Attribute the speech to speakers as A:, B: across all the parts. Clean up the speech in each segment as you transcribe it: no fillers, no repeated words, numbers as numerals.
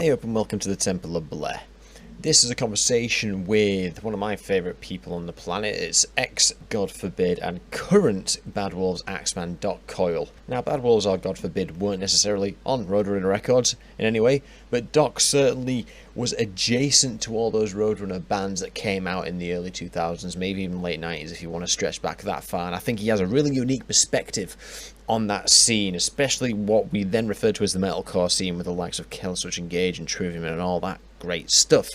A: Hi up and welcome to the Temple of Blair. This is a conversation with one of my favourite people on the planet. It's ex-God Forbid and current Bad Wolves axeman Doc Coyle. Now Bad Wolves or God Forbid weren't necessarily on Roadrunner Records in any way, but Doc certainly was adjacent to all those Roadrunner bands that came out in the early 2000s, maybe even late 90s if you want to stretch back that far, and I think he has a really unique perspective on that scene, especially what we then refer to as the metalcore scene with the likes of Killswitch Engage and Trivium and all that great stuff.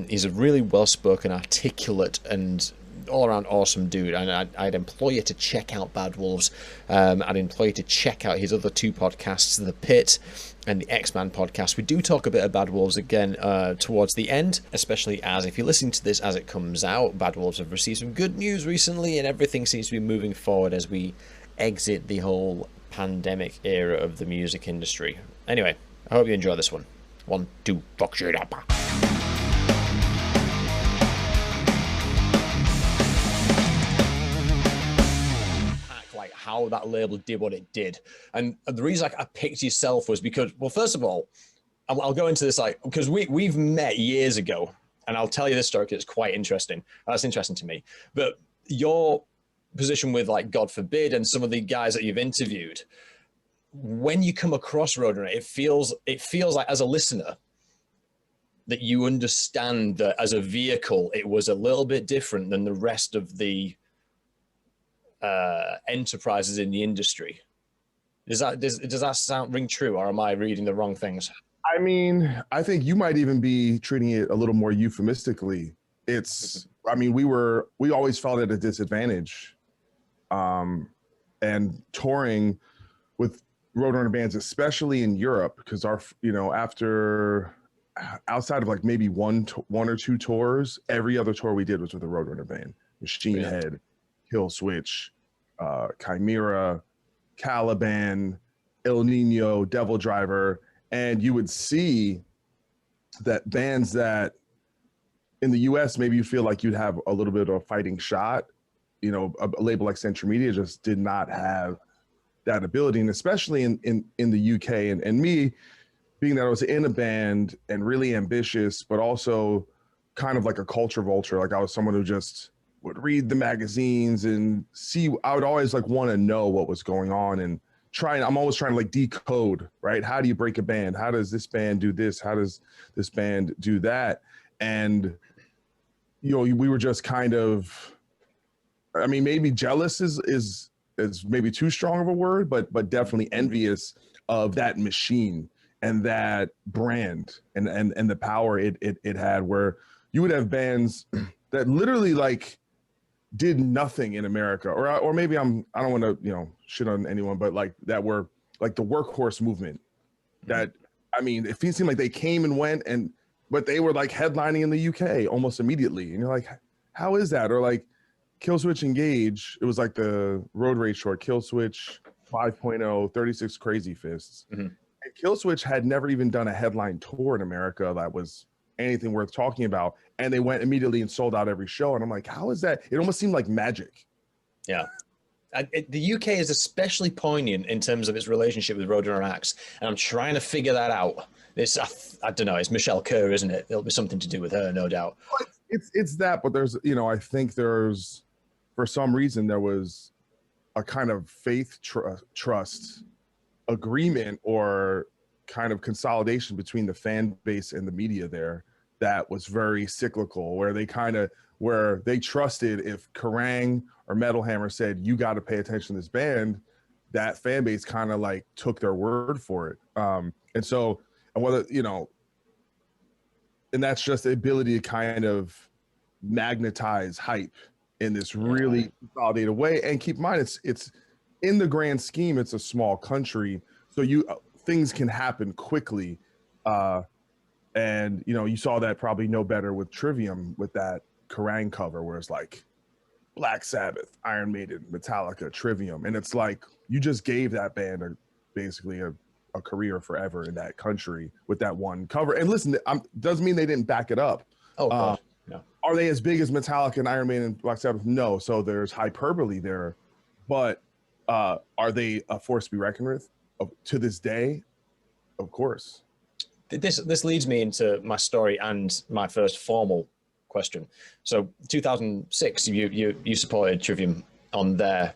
A: He's a really well-spoken, articulate, and all-around awesome dude, and I'd implore you to check out Bad Wolves. I'd implore you to check out his other two podcasts, The Pit and the X-Man podcast. We do talk a bit of Bad Wolves again towards the end, especially as if you're listening to this as it comes out, Bad Wolves have received some good news recently, and everything seems to be moving forward as we exit the whole pandemic era of the music industry. Anyway, I hope you enjoy this one. 1, 2, fuck shit up. Like how that label did what it did, and the reason I picked yourself was because, well, first of all, I'll go into this because we've met years ago, and I'll tell you this story because it's quite interesting. That's interesting to me. But your position with like God Forbid and some of the guys that you've interviewed, when you come across Roadrunner, it feels like as a listener that you understand that as a vehicle it was a little bit different than the rest of the enterprises in the industry. Does that ring true, or am I reading the wrong things?
B: I mean, I think you might even be treating it a little more euphemistically. I mean, we always felt at a disadvantage. And touring with Roadrunner bands, especially in Europe, because outside of like maybe one or two tours, every other tour we did was with a Roadrunner band. Machine Head, Killswitch, Chimera, Caliban, El Nino, Devil Driver, and you would see that bands that in the US maybe you feel like you'd have a little bit of a fighting shot. You know, a label like Century Media just did not have that ability, and especially in the UK. And me, being that I was in a band and really ambitious, but also kind of like a culture vulture. Like I was someone who just would read the magazines and see. I would always like want to know what was going on and I'm always trying to like decode, right? How do you break a band? How does this band do this? How does this band do that? And you know, we were just kind of, I mean, maybe jealous is maybe too strong of a word, but definitely envious of that machine and that brand and the power it had, where you would have bands that literally like did nothing in America, or maybe I don't want to shit on anyone, but like that were like the workhorse movement. That, I mean, it seemed like they came and went, but they were like headlining in the UK almost immediately, and you're like, how is that? Or like Killswitch Engage, it was like the Road Rage tour, Killswitch 5.0, 36 Crazy Fists. Mm-hmm. And Killswitch had never even done a headline tour in America that was anything worth talking about. And they went immediately and sold out every show. And I'm like, how is that? It almost seemed like magic.
A: Yeah. The UK is especially poignant in terms of its relationship with Roadrunner acts. And I'm trying to figure that out. I don't know, it's Michelle Kerr, isn't it? There'll be something to do with her, no doubt.
B: It's that, but there's, I think there's, for some reason, there was a kind of faith trust agreement or kind of consolidation between the fan base and the media there that was very cyclical, where they trusted if Kerrang or Metal Hammer said, you got to pay attention to this band, that fan base kind of like took their word for it. And so, and whether, and that's just the ability to kind of magnetize hype in this really consolidated way. And keep in mind, it's in the grand scheme, it's a small country, so things can happen quickly. And you saw that probably no better with Trivium, with that Kerrang cover where it's like Black Sabbath, Iron Maiden, Metallica, Trivium, and it's like you just gave that band basically a career forever in that country with that one cover. And listen, doesn't mean they didn't back it up.
A: Oh, God. No.
B: Are they as big as Metallica and Iron Maiden and Black Sabbath? No. So there's hyperbole there, but are they a force to be reckoned with to this day? Of course.
A: this leads me into my story and my first formal question. So 2006, you supported Trivium on their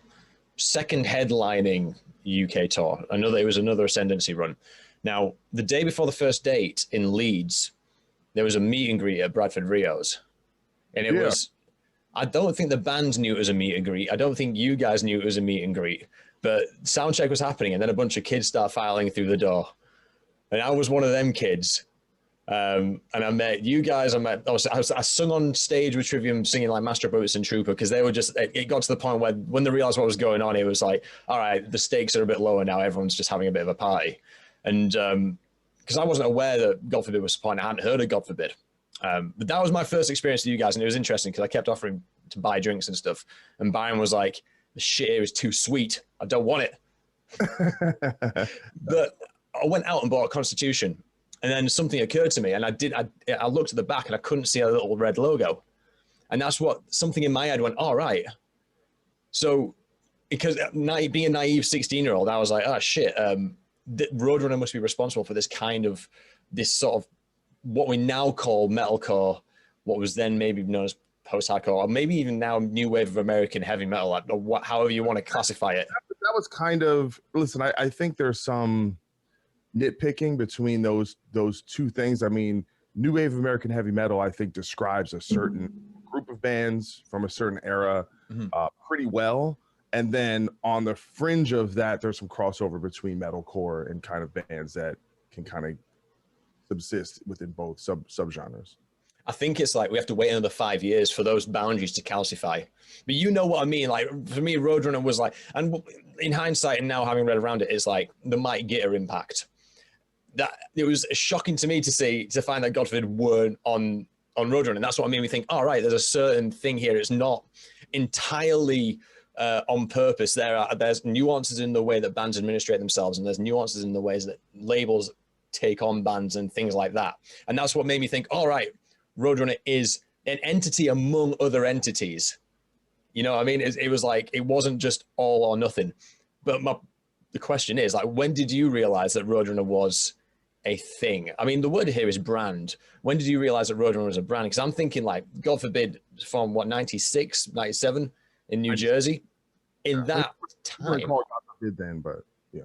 A: second headlining UK tour. It was another Ascendancy run. Now, the day before the first date in Leeds, there was a meet and greet at Bradford Rios, and it was. I don't think the band knew it was a meet and greet. I don't think you guys knew it was a meet and greet. But soundcheck was happening, and then a bunch of kids start filing through the door, and I was one of them kids. And I met you guys. I sung on stage with Trivium singing like Master Boots and Trooper because they were just, it got to the point where when they realized what was going on, it was like, all right, the stakes are a bit lower now. Everyone's just having a bit of a party. And because I wasn't aware that God Forbid was supporting, I hadn't heard of God Forbid. But that was my first experience with you guys. And it was interesting because I kept offering to buy drinks and stuff. And Byron was like, the shit here is too sweet. I don't want it. But I went out and bought a Constitution. And then something occurred to me, and I looked at the back and I couldn't see a little red logo. And that's what something in my head went, all right. So because being a naive 16-year-old, I was like, oh shit, Roadrunner must be responsible for this sort of what we now call metalcore, what was then maybe known as post-hardcore, or maybe even now new wave of American heavy metal, or however you want to classify it.
B: That was kind of, listen, I think there's some nitpicking between those two things. I mean, new wave of American heavy metal, I think, describes a certain group of bands from a certain era pretty well. And then on the fringe of that, there's some crossover between metalcore and kind of bands that can kind of subsist within both subgenres.
A: I think it's like we have to wait another 5 years for those boundaries to calcify. But you know what I mean? Like, for me, Roadrunner was like, and in hindsight and now having read around it, it's like the Mike Gitter impact. That it was shocking to me to find that God Forbid weren't on Roadrunner. And that's what I mean. We think, all right, there's a certain thing here. It's not entirely on purpose. There's nuances in the way that bands administrate themselves, and there's nuances in the ways that labels take on bands and things like that. And that's what made me think, all right, Roadrunner is an entity among other entities. You know what I mean? It was like, it wasn't just all or nothing. But the question is, like, when did you realize that Roadrunner was a thing? I mean, the word here is brand. When did you realize that Roadrunner was a brand? Because I'm thinking, like, God Forbid, from what, 96, 97 in New Jersey? In that time.
B: God Forbid then, but yeah.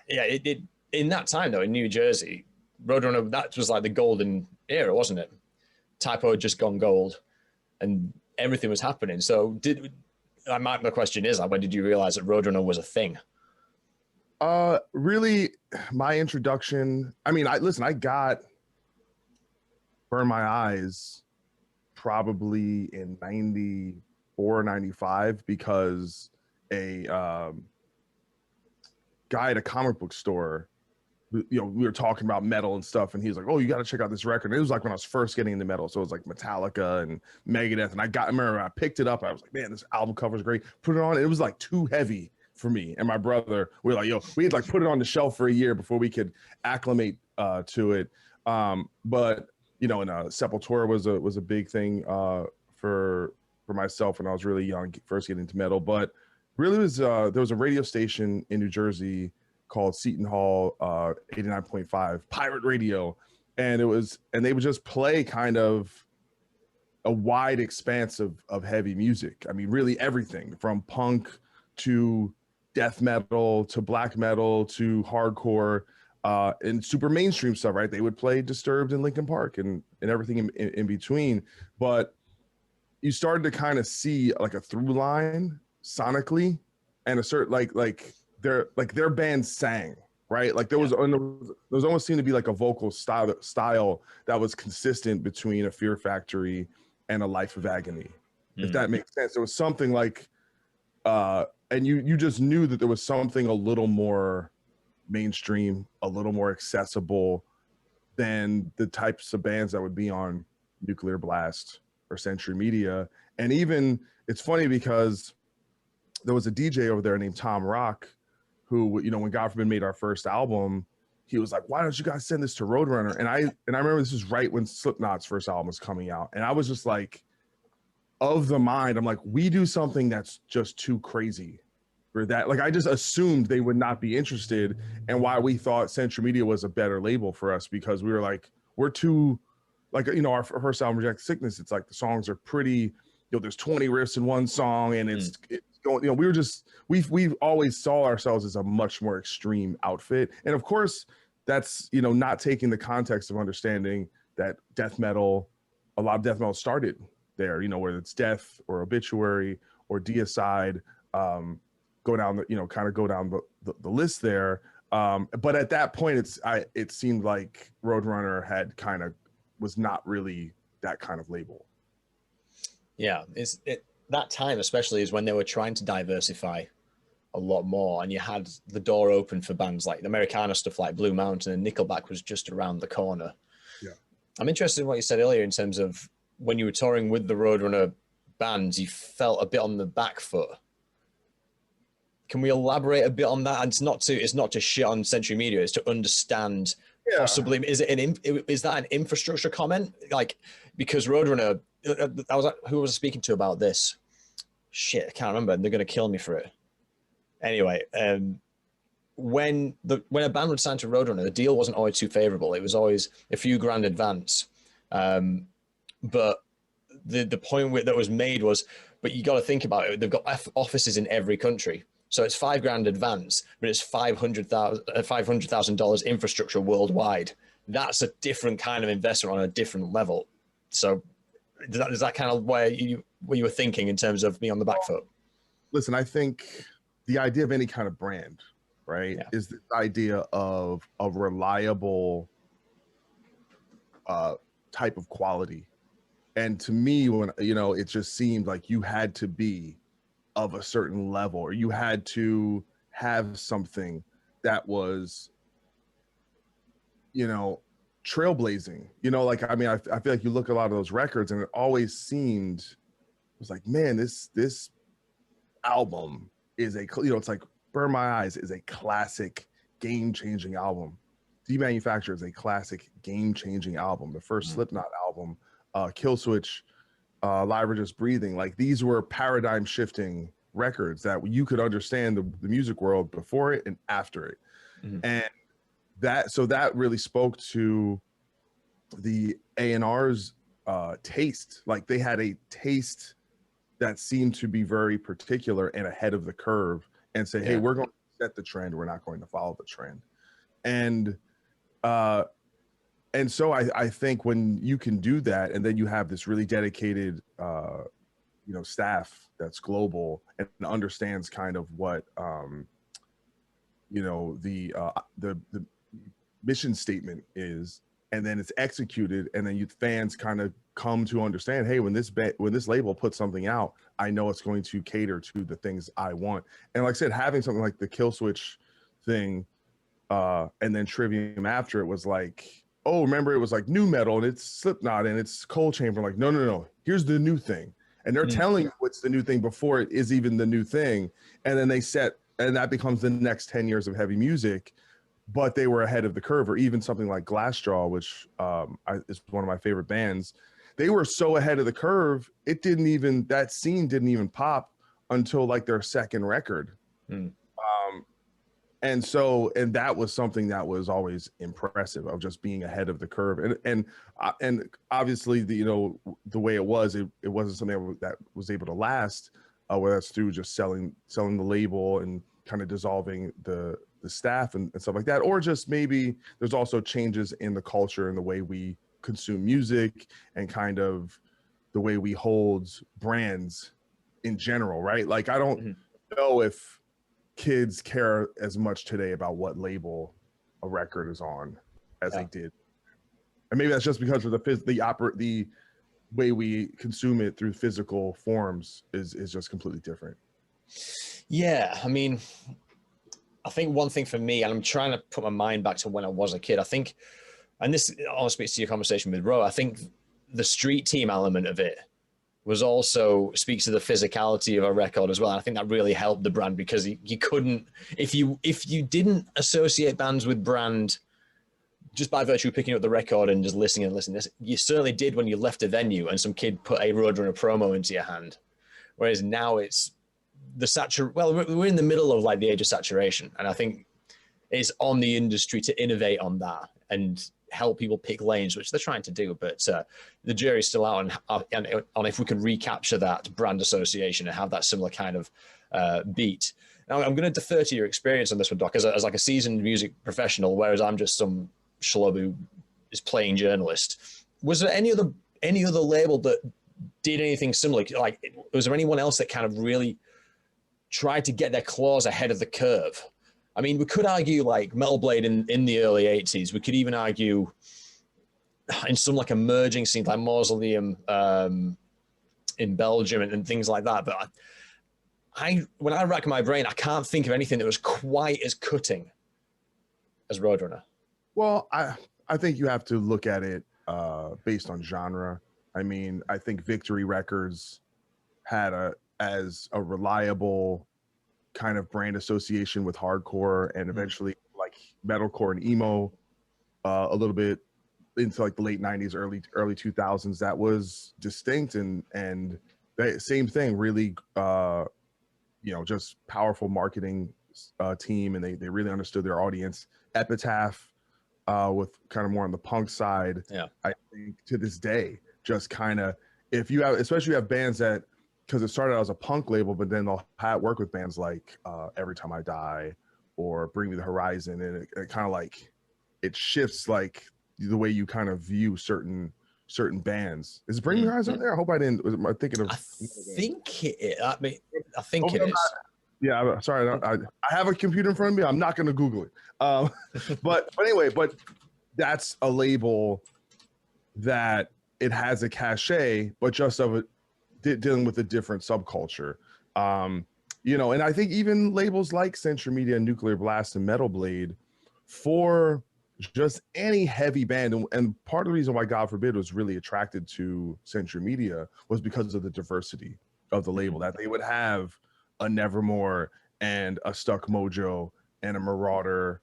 A: It in that time, though, in New Jersey, Roadrunner, that was like the golden era, wasn't it? Typo had just gone gold and everything was happening. So the question is, like, when did you realize that Roadrunner was a thing?
B: Really, my introduction, I mean, I got Burn My Eyes probably in 94, 95 because a guy at a comic book store, we were talking about metal and stuff, and he was like, oh, you got to check out this record. And it was like when I was first getting into metal. So it was like Metallica and Megadeth. And I remember I picked it up. I was like, man, this album cover is great. Put it on. It was like too heavy for me and my brother. We were like, we had like put it on the shelf for a year before we could acclimate to it. But and Sepultura was a big thing for myself when I was really young, first getting into metal. But really there was a radio station in New Jersey called Seton Hall 89.5 Pirate Radio, and they would just play kind of a wide expanse of heavy music. I mean, really everything from punk to death metal to black metal to hardcore and super mainstream stuff, right? They would play Disturbed in Linkin Park and everything in between. But you started to kind of see like a through line sonically and a certain like their band sang, right? Like there was almost seemed to be like a vocal style that was consistent between a Fear Factory and a Life of Agony, if that makes sense. There was something like and you just knew that there was something a little more mainstream, a little more accessible than the types of bands that would be on Nuclear Blast or Century Media. And even it's funny because there was a DJ over there named Tom Rock who, when God Forbid made our first album, he was like, why don't you guys send this to Roadrunner? And I remember this was right when Slipknot's first album was coming out. And I was just like, of the mind, I'm like, we do something that's just too crazy for that. Like I just assumed they would not be interested, and why we thought Century Media was a better label for us, because we were like, we're too, like, you know, our first album, Reject Sickness, it's like the songs are pretty, you know, there's 20 riffs in one song, and it's going, you know, we were just, we've always saw ourselves as a much more extreme outfit. And of course, that's, you know, not taking the context of understanding that death metal, a lot of death metal started there, you know, whether it's Death or Obituary or Deicide, go down the, you know, kind of go down the list there. But at that point, it seemed like Roadrunner had kind of was not really that kind of label.
A: Yeah, that time especially is when they were trying to diversify a lot more, and you had the door open for bands like the Americana stuff like Blue Mountain, and Nickelback was just around the corner.
B: Yeah,
A: I'm interested in what you said earlier in terms of when you were touring with the Roadrunner bands, you felt a bit on the back foot. Can we elaborate a bit on that? And it's not to shit on Century Media, it's to understand. Yeah. Possibly, is that an infrastructure comment? Like, because Roadrunner, who was I speaking to about this? Shit, I can't remember. They're going to kill me for it. Anyway, when a band would sign to Roadrunner, the deal wasn't always too favorable. It was always a few grand advance. But the point that was made was, but you got to think about it. They've got offices in every country. So it's $5,000 advance, but it's $500,000 infrastructure worldwide. That's a different kind of investment on a different level. So is that kind of where you were thinking in terms of me on the back foot?
B: Listen, I think the idea of any kind of brand, right, is the idea of a reliable type of quality. And to me, when, you know, it just seemed like you had to be of a certain level, or you had to have something that was, you know, trailblazing, you know, like, I mean, I feel like you look at a lot of those records and it always seemed, it was like, man, this album is a, you know, it's like Burn My Eyes is a classic game-changing album. Demanufacture is a classic game-changing album. The first Slipknot album, Kill Switch, Live or Just Breathing, like these were paradigm shifting records that you could understand the music world before it and after it. And that really spoke to the A&R's taste. Like they had a taste that seemed to be very particular and ahead of the curve, and say, hey, we're going to set the trend, we're not going to follow the trend. And so I think when you can do that, and then you have this really dedicated, you know, staff that's global and understands kind of what, you know, the mission statement is, and then it's executed, and then fans kind of come to understand, hey, when this label puts something out, I know it's going to cater to the things I want. And like I said, having something like the Kill Switch thing, and then Trivium after it was like, oh, remember, it was like new metal and it's Slipknot and it's Cold Chamber. Like, no, here's the new thing. And they're telling you what's the new thing before it is even the new thing. And then and that becomes the next 10 years of heavy music, but they were ahead of the curve. Or even something like Glassjaw, which is one of my favorite bands. They were so ahead of the curve, that scene didn't even pop until like their second record. And that was something that was always impressive, of just being ahead of the curve. And obviously, the way it wasn't something that was able to last, whether that's through just selling the label and kind of dissolving the staff and stuff like that, or just maybe there's also changes in the culture and the way we consume music and kind of the way we hold brands in general, right? Like, I don't know if kids care as much today about what label a record is on as they did, and maybe that's just because of the way we consume it through physical forms is just completely different.
A: Yeah, I mean, I think one thing for me, and I'm trying to put my mind back to when I was a kid, I think, and this all speaks to your conversation with Ro, I think the street team element of it was also speaks to the physicality of a record as well. And I think that really helped the brand, because you couldn't, if you didn't associate bands with brand just by virtue of picking up the record and just listening, you certainly did when you left a venue and some kid put a Roadrunner promo into your hand. Whereas now it's we're in the middle of like the age of saturation, and I think it's on the industry to innovate on that and help people pick lanes, which they're trying to do. But the jury's still out on if we can recapture that brand association and have that similar kind of beat. Now, I'm going to defer to your experience on this one, Doc, as like a seasoned music professional, whereas I'm just some schlub who is playing journalist. Was there any other label that did anything similar? Like, was there anyone else that kind of really tried to get their claws ahead of the curve? I mean, we could argue like Metal Blade in the early 80s. We could even argue in some like emerging scenes like Mausoleum in Belgium and things like that. But when I rack my brain, I can't think of anything that was quite as cutting as Roadrunner.
B: Well, I think you have to look at it based on genre. I mean, I think Victory Records had as a reliable kind of brand association with hardcore and eventually like metalcore and emo a little bit into like the late 90s, early 2000s. That was distinct and that same thing, really just powerful marketing team, and they really understood their audience. Epitaph with kind of more on the punk side. Yeah, I think to this day, just kind of especially you have bands that, because it started out as a punk label, but then they'll work with bands like Every Time I Die or Bring Me the Horizon, and it kind of like it shifts like the way you kind of view certain bands. Is Bring Me the Horizon there? I hope I didn't. Am I thinking of?
A: I think it is. I think it is.
B: Yeah, I'm sorry. I have a computer in front of me. I'm not going to Google it. But anyway, that's a label that it has a cachet, but just of it dealing with a different subculture. And I think even labels like Century Media, Nuclear Blast, and Metal Blade, for just any heavy band, and part of the reason why God Forbid was really attracted to Century Media was because of the diversity of the label, that they would have a Nevermore and a Stuck Mojo and a Marauder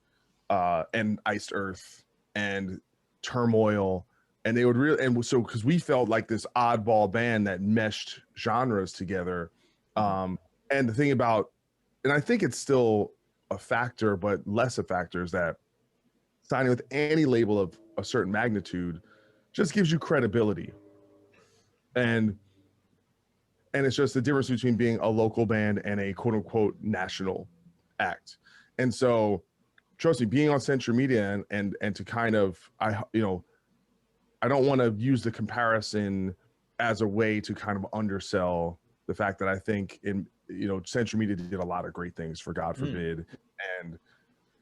B: and Iced Earth and Turmoil. And they would really, and so because we felt like this oddball band that meshed genres together. And the thing about, and I think it's still a factor, but less a factor, is that signing with any label of a certain magnitude just gives you credibility. And it's just the difference between being a local band and a quote unquote national act. And so trust me, being on Century Media and to kind of, I don't want to use the comparison as a way to kind of undersell the fact that I think Century Media did a lot of great things for God Forbid and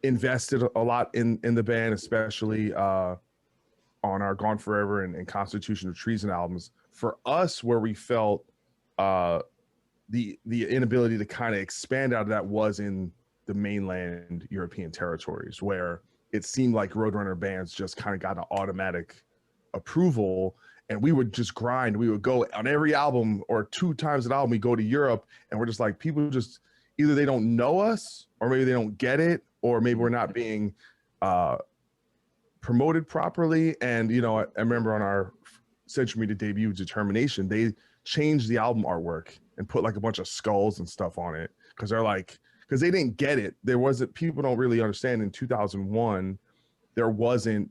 B: invested a lot in the band, especially on our Gone Forever and Constitution of Treason albums. For us, where we felt the inability to kind of expand out of that was in the mainland European territories, where it seemed like Roadrunner bands just kind of got an automatic approval, and we would just grind. We would go on every album or 2 times an album. We go to Europe, and we're just like, people just either they don't know us, or maybe they don't get it, or maybe we're not being promoted properly. And I remember on our Century Media debut, Determination, they changed the album artwork and put like a bunch of skulls and stuff on it because they didn't get it. People don't really understand. In 2001, there wasn't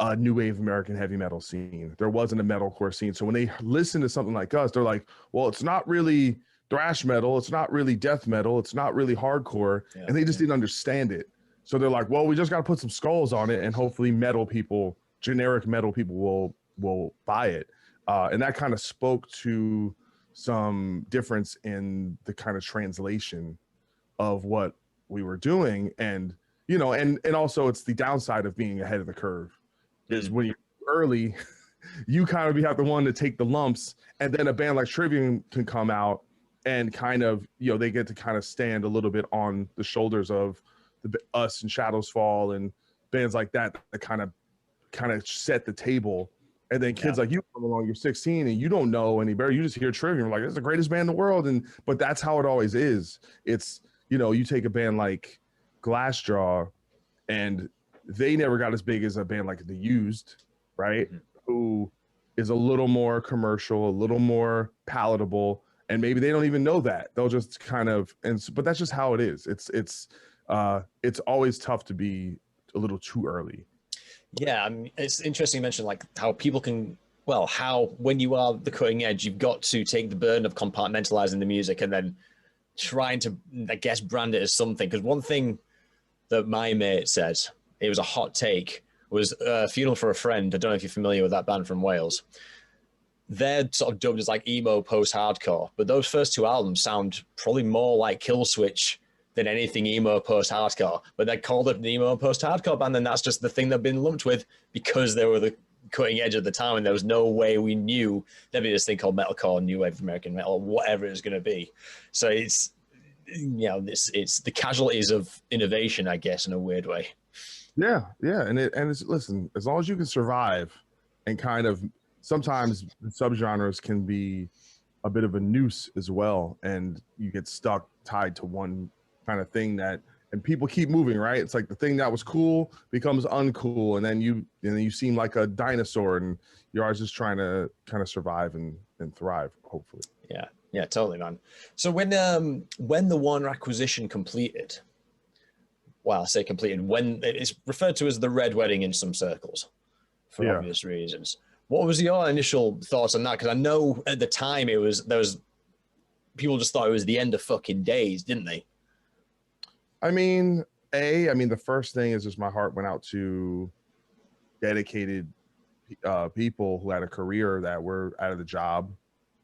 B: a new wave American heavy metal scene. There wasn't a metalcore scene. So when they listen to something like us, they're like, well, it's not really thrash metal. It's not really death metal. It's not really hardcore. Yeah, and they just didn't understand it. So they're like, well, we just got to put some skulls on it, and hopefully generic metal people will buy it. And that kind of spoke to some difference in the kind of translation of what we were doing. And, and also it's the downside of being ahead of the curve is when you're early, you kind of have the one to take the lumps, and then a band like Trivium can come out and kind of, they get to kind of stand a little bit on the shoulders of us and Shadows Fall and bands like that kind of set the table. And then kids like you come along, you're 16 and you don't know any better. You just hear Trivium, like, it's the greatest band in the world. But that's how it always is. It's, you take a band like Glassjaw, and they never got as big as a band like The Used, right? Who is a little more commercial, a little more palatable, and maybe they don't even know that. They'll just kind of, but that's just how it is. It's always tough to be a little too early.
A: Yeah, I mean, it's interesting you mentioned like how people can, well, how when you are the cutting edge, you've got to take the burden of compartmentalizing the music and then trying to, I guess, brand it as something. Because one thing that my mate said, it was a hot take, was Funeral for a Friend. I don't know if you're familiar with that band from Wales. They're sort of dubbed as like emo post-hardcore, but those first two albums sound probably more like Killswitch than anything emo post-hardcore. But they're called an emo post-hardcore band, and that's just the thing they've been lumped with because they were the cutting edge at the time, and there was no way we knew there'd be this thing called metalcore, new wave American metal, or whatever it's going to be. So it's, you know, it's the casualties of innovation, I guess, in a weird way.
B: Yeah, and it's, listen, as long as you can survive, and kind of sometimes subgenres can be a bit of a noose as well, and you get stuck tied to one kind of thing and people keep moving, right? It's like the thing that was cool becomes uncool, and then you seem like a dinosaur, and you're always just trying to kind of survive and thrive, hopefully.
A: Yeah, totally, man. So when the Warner acquisition completed, well, I say completed, when it's referred to as the Red Wedding in some circles, for obvious reasons. What was your initial thoughts on that? Because I know at the time there was people just thought it was the end of fucking days, didn't they?
B: I mean, the first thing is just my heart went out to dedicated people who had a career that were out of the job.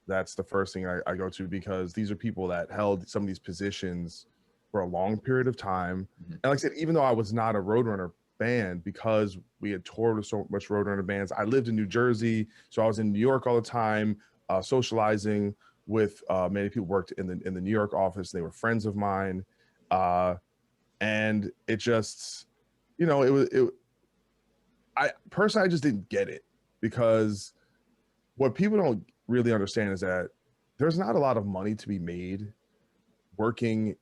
B: That's the first thing I go to, because these are people that held some of these positions for a long period of time. Mm-hmm. And like I said, even though I was not a Roadrunner band, because we had toured with so much Roadrunner bands, I lived in New Jersey, so I was in New York all the time, socializing with many people. Worked in the New York office. They were friends of mine, and it just, I personally, I just didn't get it, because what people don't really understand is that there's not a lot of money to be made working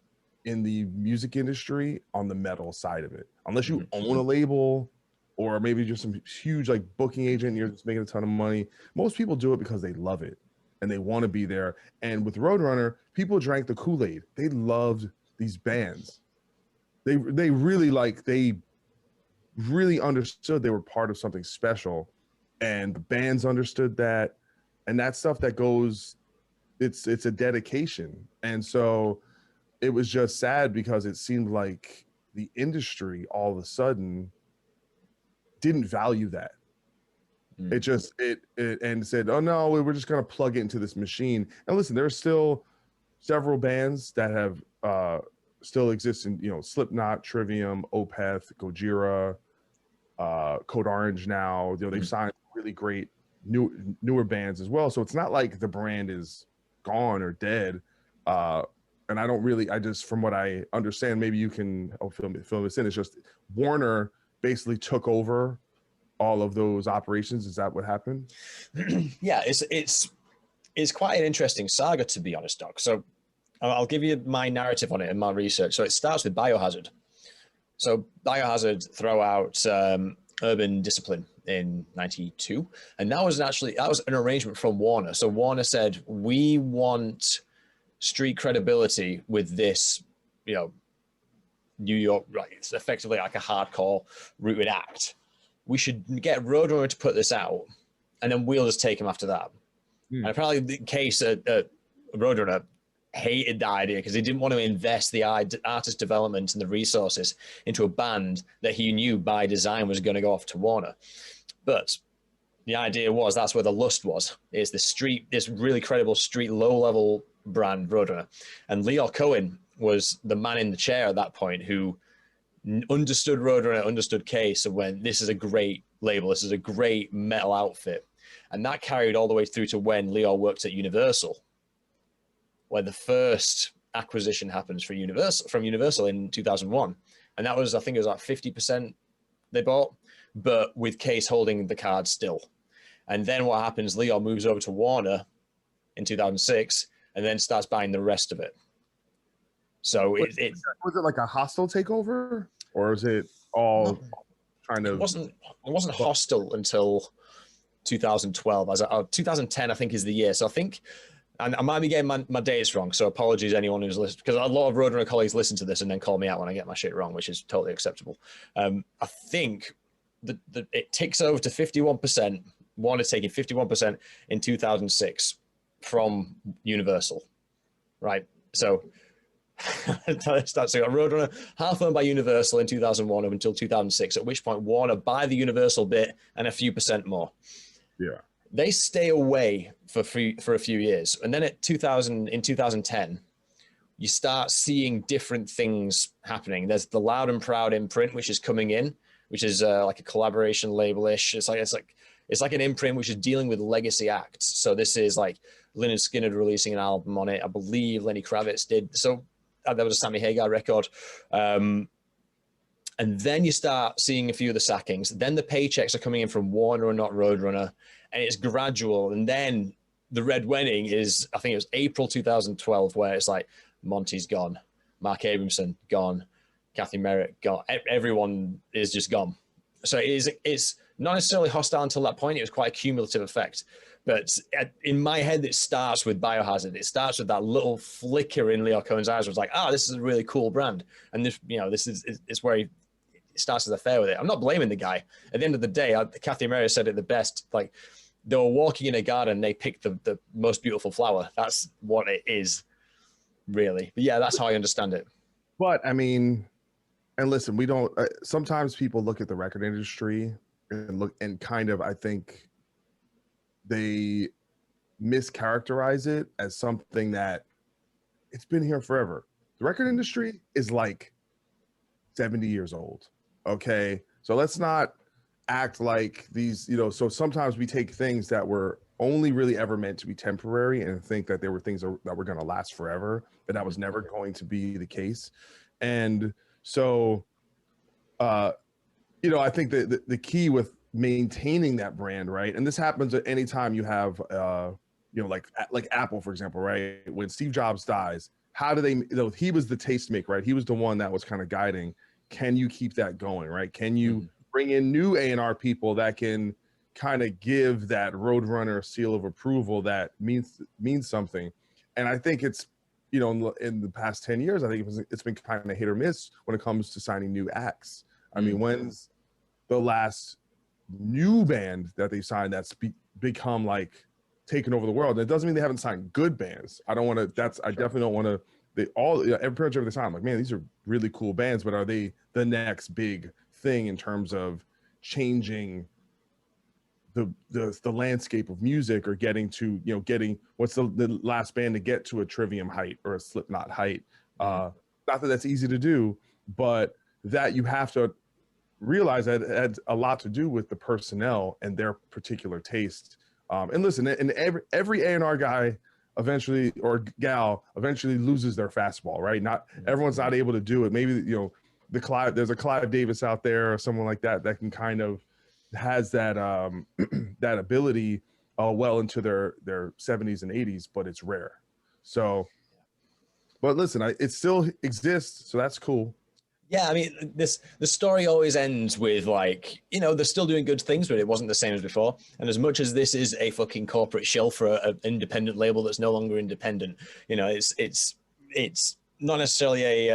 B: in the music industry on the metal side of it, unless you own a label, or maybe just some huge like booking agent and you're just making a ton of money. Most people do it because they love it and they want to be there. And with Roadrunner, people drank the Kool-Aid. They loved these bands. They really understood they were part of something special, and the bands understood that, and that stuff that goes, it's a dedication. And so it was just sad, because it seemed like the industry all of a sudden didn't value that. It just and said, oh no, we're just going to plug it into this machine. And listen, there's still several bands that have still exist in, Slipknot, Trivium, Opeth, Gojira, Code Orange now. They've signed really great newer bands as well. So it's not like the brand is gone or dead. And I just, from what I understand, maybe you can fill this in. It's just Warner basically took over all of those operations. Is that what happened?
A: Yeah, it's quite an interesting saga, to be honest, Doc. So I'll give you my narrative on it and my research. So it starts with Biohazard. So Biohazard throw out Urban Discipline in 92. And that was an arrangement from Warner. So Warner said, we want street credibility with this, New York, right? It's effectively like a hardcore rooted act. We should get Roadrunner to put this out, and then we'll just take him after that. And apparently the case at Roadrunner hated the idea, because he didn't want to invest the artist development and the resources into a band that he knew by design was going to go off to Warner. But the idea was, that's where the lust was, is this really credible street low-level brand, Roadrunner. And Leo Cohen was the man in the chair at that point who understood Roadrunner, understood Case, and went, this is a great label, this is a great metal outfit. And that carried all the way through to when Leo worked at Universal, where the first acquisition happens from Universal in 2001. And that was, I think it was like 50% they bought, but with Case holding the card still. And then what happens, Leo moves over to Warner in 2006 and then starts buying the rest of it. So was it
B: like a hostile takeover, or is it all kind of?
A: It wasn't hostile until 2012. 2010, I think, is the year. So I think And I might be getting my dates wrong, so apologies anyone who's listened, because a lot of Roadrunner colleagues listen to this and then call me out when I get my shit wrong, which is totally acceptable. I think it ticks over to 51%. Warner taking 51% in 2006 from Universal, right? So that's a Roadrunner half owned by Universal in 2001 up until 2006, at which point Warner buy the Universal bit and a few percent more.
B: Yeah.
A: They stay away for a few years. And then in 2010, you start seeing different things happening. There's the Loud and Proud imprint, which is coming in, which is like a collaboration label-ish. It's like an imprint which is dealing with legacy acts. So this is like Lynyrd Skynyrd releasing an album on it. I believe Lenny Kravitz did. So there was a Sammy Hagar record. And then you start seeing a few of the sackings. Then the paychecks are coming in from Warner and not Roadrunner. And it's gradual. And then the red wedding is, I think it was April 2012, where it's like Monty's gone, Mark Abramson gone, Kathy Merritt gone. Everyone is just gone. So it's not necessarily hostile until that point. It was quite a cumulative effect. But in my head, it starts with Biohazard. It starts with that little flicker in Leo Cohen's eyes. Where it's like, this is a really cool brand. And this is where he starts his affair with it. I'm not blaming the guy. At the end of the day, Kathy Merritt said it the best. Like, they were walking in a garden, they picked the most beautiful flower. That's what it is, really. But yeah, that's how I understand it.
B: But I mean, and listen, we don't. Sometimes people look at the record industry and kind of, I think, they mischaracterize it as something that it's been here forever. The record industry is like 70 years old. Okay, so let's not act like these, so sometimes we take things that were only really ever meant to be temporary and think that there were things that were going to last forever, but that was never going to be the case. And so, I think the key with maintaining that brand, right? And this happens at any time you have, like Apple, for example, right? When Steve Jobs dies, how do they, he was the tastemaker, right? He was the one that was kind of guiding. Can you keep that going, right? Can you bring in new A&R people that can kind of give that Roadrunner seal of approval that means something? And I think it's, in the past 10 years, I think it's been kind of hit or miss when it comes to signing new acts. I mean, when's the last new band that they signed that's become like taken over the world? And it doesn't mean they haven't signed good bands. I definitely don't want to. Every project they sign, I'm like, man, these are really cool bands, but are they the next big thing in terms of changing the landscape of music, or getting what's the last band to get to a Trivium height or a Slipknot height? Not that that's easy to do, but that you have to realize that it had a lot to do with the personnel and their particular taste. And listen, and every A&R guy eventually, or gal eventually, loses their fastball, right? Not everyone's not able to do it. Maybe there's a Clive Davis out there or someone like that can kind of has that that ability well into their 70s and 80s, but it's rare. So, but listen, it still exists, so that's cool.
A: Yeah, I mean, the story always ends with, like, they're still doing good things, but it wasn't the same as before. And as much as this is a fucking corporate shell for an independent label that's no longer independent, it's not necessarily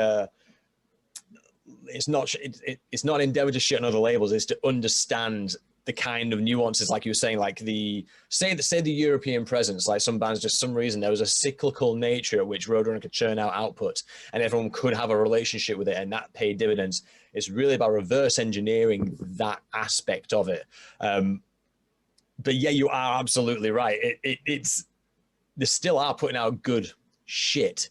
A: it's not endeavor to shit on other labels. It's to understand the kind of nuances, like you were saying, like the European presence. Like, some bands, just some reason, there was a cyclical nature at which Roadrunner could churn out output, and everyone could have a relationship with it, and that paid dividends. It's really about reverse engineering that aspect of it. But yeah, you are absolutely right. It's they still are putting out good shit.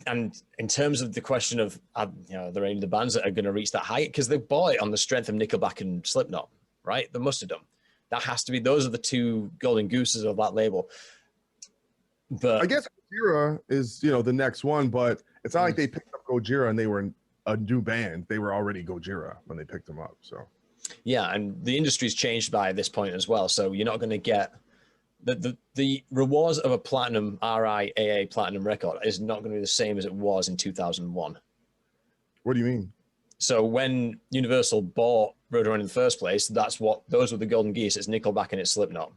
A: And in terms of the question of, are there any of the bands that are going to reach that height? Because they bought it on the strength of Nickelback and Slipknot, right? They must have done. That has to be, those are the two golden gooses of that label. But
B: I guess Gojira is, the next one, but it's not like they picked up Gojira and they were a new band. They were already Gojira when they picked them up. So
A: yeah, and the industry's changed by this point as well. So you're not going to get the rewards of a platinum RIAA platinum record is not going to be the same as it was in 2001.
B: What do you mean?
A: So when Universal bought Roadrunner in the first place, those were the golden geese. It's Nickelback and it's Slipknot.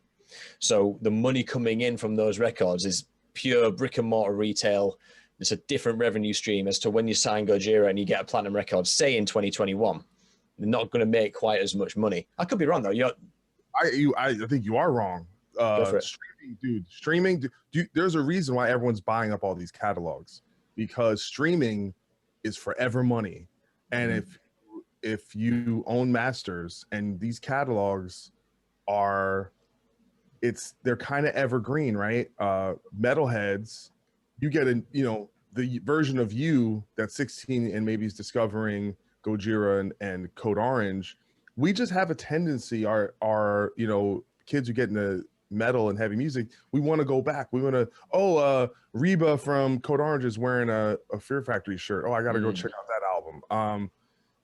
A: So the money coming in from those records is pure brick and mortar retail. It's a different revenue stream as to when you sign Gojira and you get a platinum record, say in 2021. They're not going to make quite as much money. I could be wrong though.
B: I think you are wrong.
A: Go for it.
B: Streaming, there's a reason why everyone's buying up all these catalogs, because streaming is forever money. And if you own masters, and these catalogs they're kind of evergreen, right? Metalheads, you get the version of you that's 16 and maybe is discovering Gojira and Code Orange. We just have a tendency, our kids who get into metal and heavy music, we want to go back. We want to, Reba from Code Orange is wearing a Fear Factory shirt. Oh, I got to go check out that album.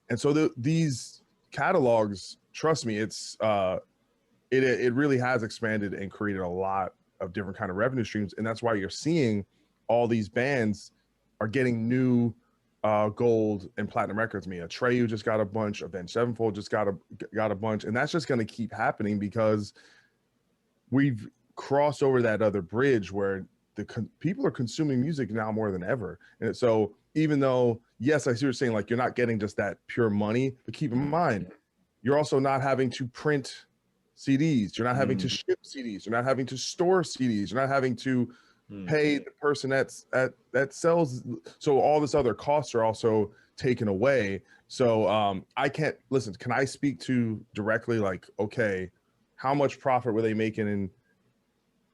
B: And so these catalogs, trust me, it really has expanded and created a lot of different kind of revenue streams. And that's why you're seeing all these bands are getting new gold and platinum records. Atreyu just got a bunch. Avenged Sevenfold just got a bunch. And that's just going to keep happening because we've crossed over that other bridge where people are consuming music now more than ever. And so even though, yes, I see what you're saying, like you're not getting just that pure money, but keep in mind, you're also not having to print CDs. You're not having to ship CDs. You're not having to store CDs. You're not having to pay the person that sells. So all this other costs are also taken away. So I can't listen. Can I speak to directly, like, okay, how much profit were they making in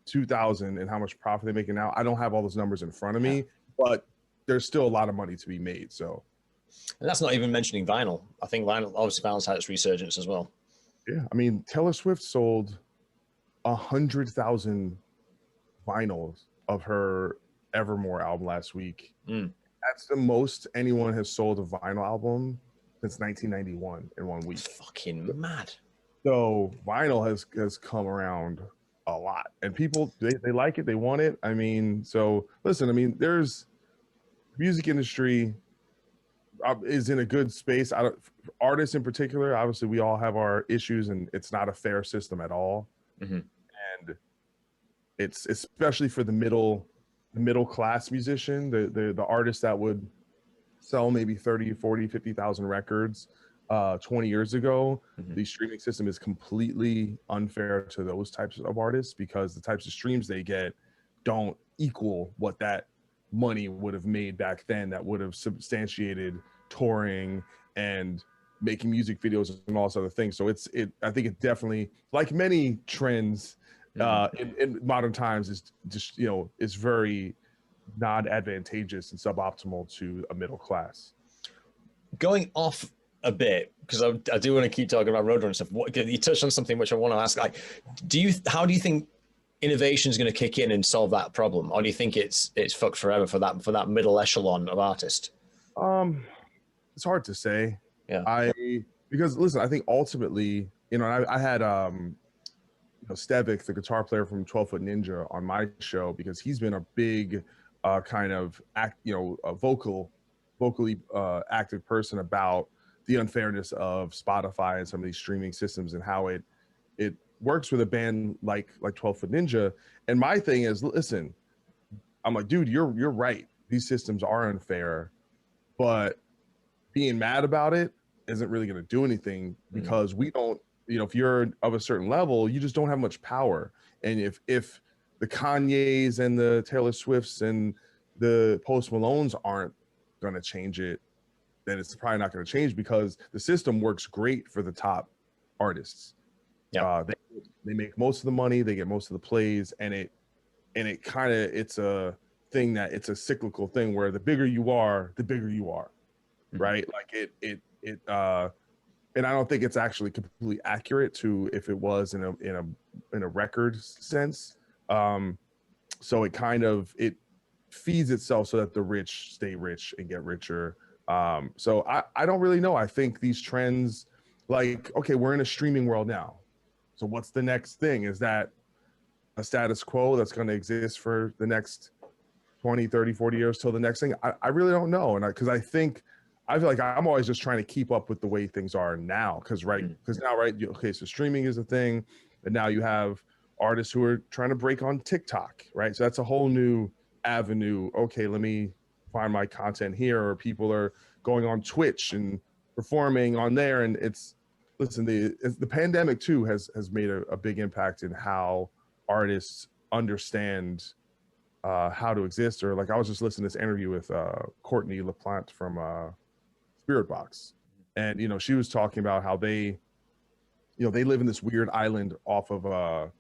B: 2000 and how much profit they're making now? I don't have all those numbers in front of me, but there's still a lot of money to be made. So,
A: and that's not even mentioning vinyl. I think vinyl's had its resurgence as well.
B: Yeah, I mean, Taylor Swift sold 100,000 vinyls of her Evermore album last week. That's the most anyone has sold a vinyl album since 1991 in 1 week.
A: It's fucking mad.
B: So vinyl has come around a lot, and people they like it, they want it. I mean, so listen, I mean, there's music industry is in a good space. Artists in particular, obviously, we all have our issues, and it's not a fair system at all. And it's especially for the middle class musician, the artist that would sell maybe 30, 40, 50,000 records 20 years ago. The streaming system is completely unfair to those types of artists because the types of streams they get don't equal what that money would have made back then, that would have substantiated touring and making music videos and all this other things. So I think it definitely, like many trends in modern times, is just, it's very non-advantageous and suboptimal to a middle class.
A: Going off a bit, because I do want to keep talking about Roadrunner stuff. You touched on something which I want to ask. Like, how do you think innovation is going to kick in and solve that problem, or do you think it's fucked forever for that middle echelon of artist?
B: It's hard to say.
A: Yeah.
B: Because listen, I think ultimately, I had Stevic, the guitar player from 12 Foot Ninja, on my show because he's been a big kind of vocally active person about the unfairness of Spotify and some of these streaming systems and how it works with a band like 12 Foot Ninja. And my thing is, listen, I'm like, dude, you're right. These systems are unfair, but being mad about it isn't really going to do anything because we don't, if you're of a certain level, you just don't have much power. And if the Kanyes and the Taylor Swifts and the Post Malones aren't going to change it, then it's probably not going to change because the system works great for the top artists. Yeah, they make most of the money, they get most of the plays, and it kind of, it's a thing that it's a cyclical thing where the bigger you are, right? Like and I don't think it's actually completely accurate to if it was in a record sense. So it feeds itself so that the rich stay rich and get richer. So I don't really know. I think these trends, like, okay, we're in a streaming world now. So what's the next thing? Is that a status quo that's going to exist for the next 20, 30, 40 years till the next thing? I really don't know. And because I feel like I'm always just trying to keep up with the way things are now. Because now, right? Okay, so streaming is a thing. And now you have artists who are trying to break on TikTok, right? So that's a whole new avenue. Okay, let me find my content here. Or people are going on Twitch and performing on there. And listen, the pandemic too has made a big impact in how artists understand how to exist. Or like I was just listening to this interview with Courtney LaPlante from Spirit Box, and she was talking about how they live in this weird island off of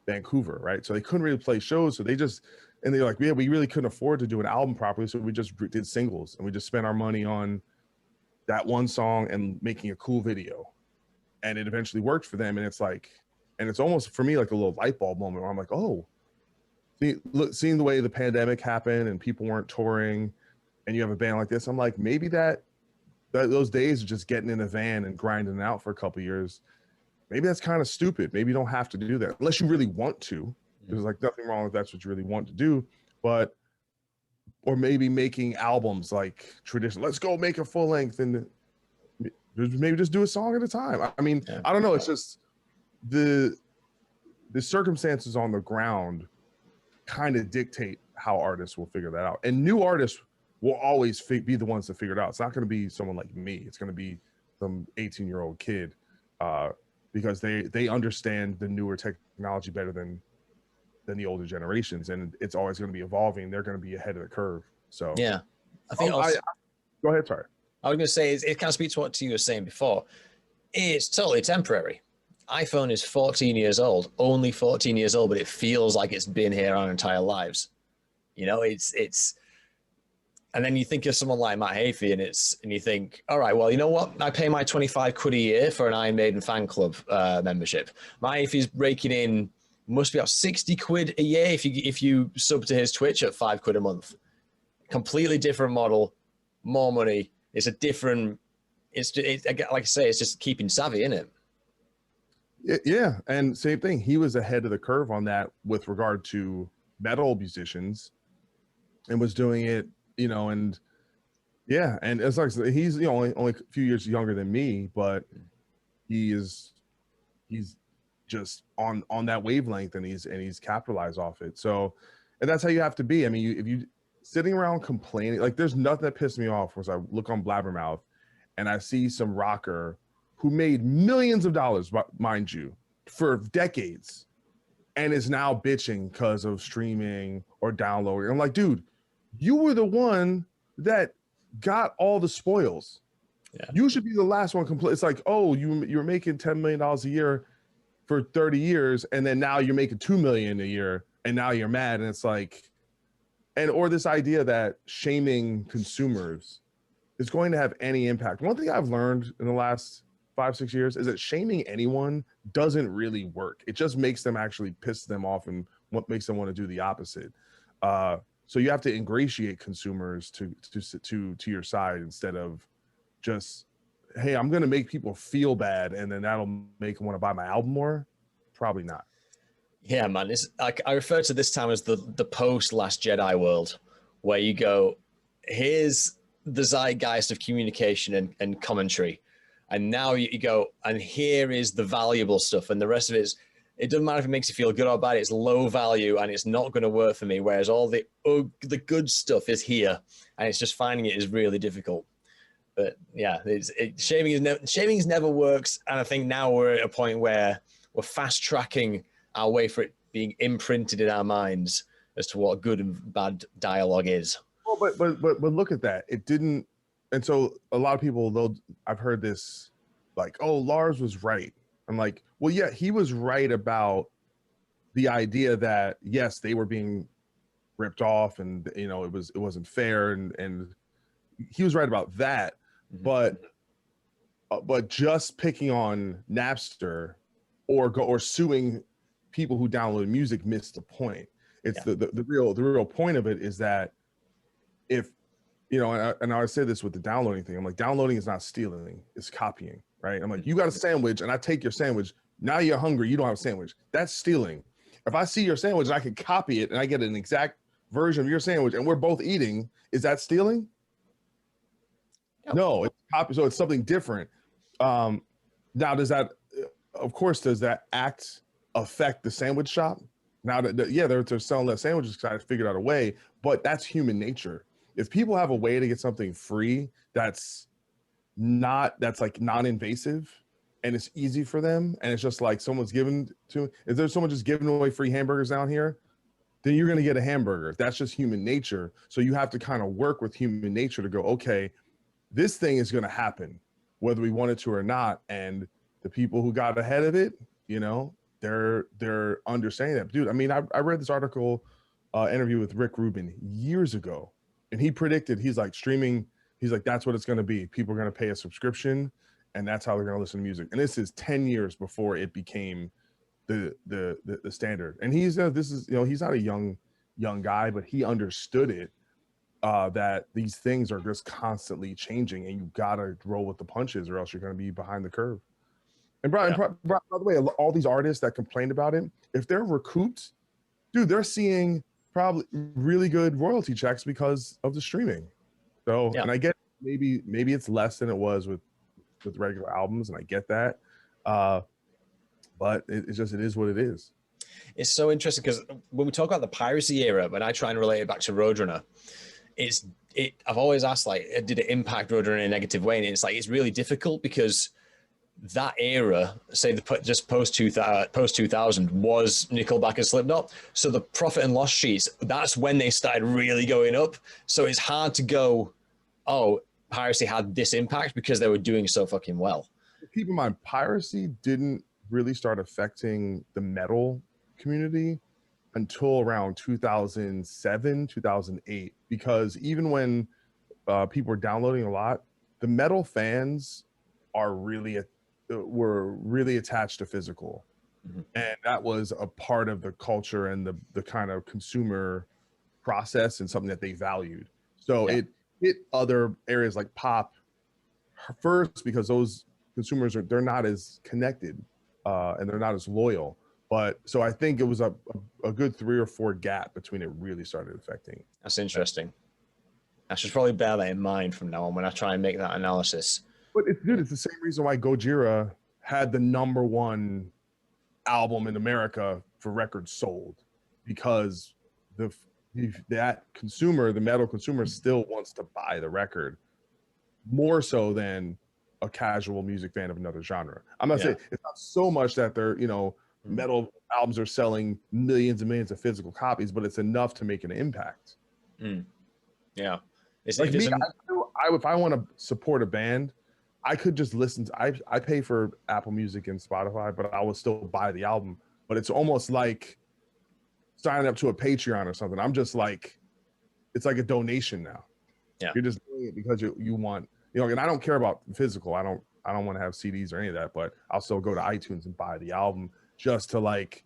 B: Vancouver, right? So they couldn't really play shows, so they're like, yeah, we really couldn't afford to do an album properly, so we just did singles, and we just spent our money on that one song and making a cool video, and it eventually worked for them. And it's almost for me like a little light bulb moment where I'm like, oh, seeing the way the pandemic happened and people weren't touring, and you have a band like this, I'm like, maybe that those days of just getting in a van and grinding it out for a couple of years, maybe that's kind of stupid. Maybe you don't have to do that unless you really want to. There's like nothing wrong if that's what you really want to do, or maybe making albums like traditional. Let's go make a full length and maybe just do a song at a time. I mean, yeah. I don't know. It's just the circumstances on the ground kind of dictate how artists will figure that out. And new artists will always be the ones to figure it out. It's not going to be someone like me. It's going to be some 18-year-old kid because they understand the newer technology better than the older generations, and it's always going to be evolving. They're going to be ahead of the curve. So
A: yeah, I think.
B: Go ahead. Sorry.
A: I was going to say it kind of speaks to what you were saying before. It's totally temporary. iPhone is 14 years old, only 14 years old, but it feels like it's been here our entire lives. It's. And then you think of someone like Matt Hafey, and you think, all right, well, you know what? I pay my 25 quid a year for an Iron Maiden fan club membership. Matt Hafey's raking in must be about 60 quid a year if you sub to his Twitch at 5 quid a month. Completely different model, more money. It's a different. Like I say, it's just keeping savvy, isn't
B: it? Yeah, and same thing. He was ahead of the curve on that with regard to metal musicians, and was doing it. And yeah, and it's like he's only a few years younger than me, but he's just on that wavelength, and he's capitalized off it. So, and that's how you have to be. I mean, if you sitting around complaining, like there's nothing that pissed me off was I look on Blabbermouth and I see some rocker who made millions of dollars, mind you, for decades, and is now bitching because of streaming or downloading. I'm like, dude, you were the one that got all the spoils. Yeah. You should be the last one complete. It's like, oh, you're making $10 million a year for 30 years, and then now you're making $2 million a year, and now you're mad. And it's like, or this idea that shaming consumers is going to have any impact. One thing I've learned in the last 5-6 years is that shaming anyone doesn't really work. It just makes them actually piss them off, and what makes them want to do the opposite. So you have to ingratiate consumers to your side instead of just, hey, I'm going to make people feel bad and then that'll make them want to buy my album more. Probably not.
A: Yeah, man. It's like I refer to this time as the post Last Jedi world, where you go, here's the zeitgeist of communication and commentary, and now you go, and here is the valuable stuff, and the rest of it is. It doesn't matter if it makes you feel good or bad. It's low value and it's not going to work for me. Whereas all the good stuff is here, and it's just finding it is really difficult. But yeah, shaming never works. And I think now we're at a point where we're fast tracking our way for it being imprinted in our minds as to what good and bad dialogue is.
B: Well, but look at that. It didn't. And so a lot of people, I've heard this, like, oh, Lars was right. I'm like, well, yeah, he was right about the idea that yes, they were being ripped off, and it wasn't fair, and he was right about that. Mm-hmm. But just picking on Napster or suing people who download music missed the point. It's the real point of it is that if and I would say this with the downloading thing. I'm like, downloading is not stealing, it's copying. Right? I'm like, you got a sandwich and I take your sandwich. Now you're hungry. You don't have a sandwich. That's stealing. If I see your sandwich and I can copy it and I get an exact version of your sandwich and we're both eating, is that stealing? Yep. No, it's copy. So it's something different. Now, does that act affect the sandwich shop. Now that yeah, they're selling less sandwiches because I figured out a way, but that's human nature. If people have a way to get something free that's like non-invasive and it's easy for them, and it's just like someone's given to, if there's someone just giving away free hamburgers down here, then you're going to get a hamburger. That's just human nature. So you have to kind of work with human nature to go, okay, this thing is going to happen whether we want it to or not. And the people who got ahead of it, you know, they're understanding that. Dude, I mean, I read this article, interview with Rick Rubin years ago, and he predicted, he's like, streaming, he's like, that's what it's going to be. People are going to pay a subscription, and that's how they're going to listen to music. And this is 10 years before it became the standard. And he's this is, you know, he's not a young guy, but he understood it, that these things are just constantly changing, and you gotta roll with the punches, or else you're going to be behind the curve. And Brian, by the way, all these artists that complained about it, if they're recouped, dude, they're seeing probably really good royalty checks because of the streaming. So, and I get maybe it's less than it was with regular albums, and I get that. But it is what it is.
A: It's so interesting because when we talk about the piracy era, when I try and relate it back to Roadrunner, I've always asked, like, did it impact Roadrunner in a negative way? And it's like, it's really difficult because that era, say just post 2000 was Nickelback and Slipknot. So the profit and loss sheets, that's when they started really going up. So it's hard to go, oh, piracy had this impact because they were doing so fucking well.
B: Keep in mind, piracy didn't really start affecting the metal community until around 2007, 2008, because even when people were downloading a lot, the metal fans were really attached to physical. Mm-hmm. And that was a part of the culture and the kind of consumer process, and something that they valued. So it hit other areas like pop first, because those consumers they're not as connected, and they're not as loyal. But so I think it was a good 3 or 4 gap between it really started affecting.
A: That's interesting. I should probably bear that in mind from now on when I try and make that analysis.
B: But it's the same reason why Gojira had the #1 album in America for records sold, because that consumer, the metal consumer, still wants to buy the record more so than a casual music fan of another genre. I'm not saying it's not so much that they're, you know, metal albums are selling millions and millions of physical copies, but it's enough to make an impact.
A: Yeah.
B: Like me, if I want to support a band, I could just listen to, I pay for Apple Music and Spotify, but I will still buy the album. But it's almost like signing up to a Patreon or something. I'm just like, it's like a donation now.
A: Yeah.
B: You're just doing it because you want, you know, and I don't care about physical. I don't want to have CDs or any of that, but I'll still go to iTunes and buy the album just to like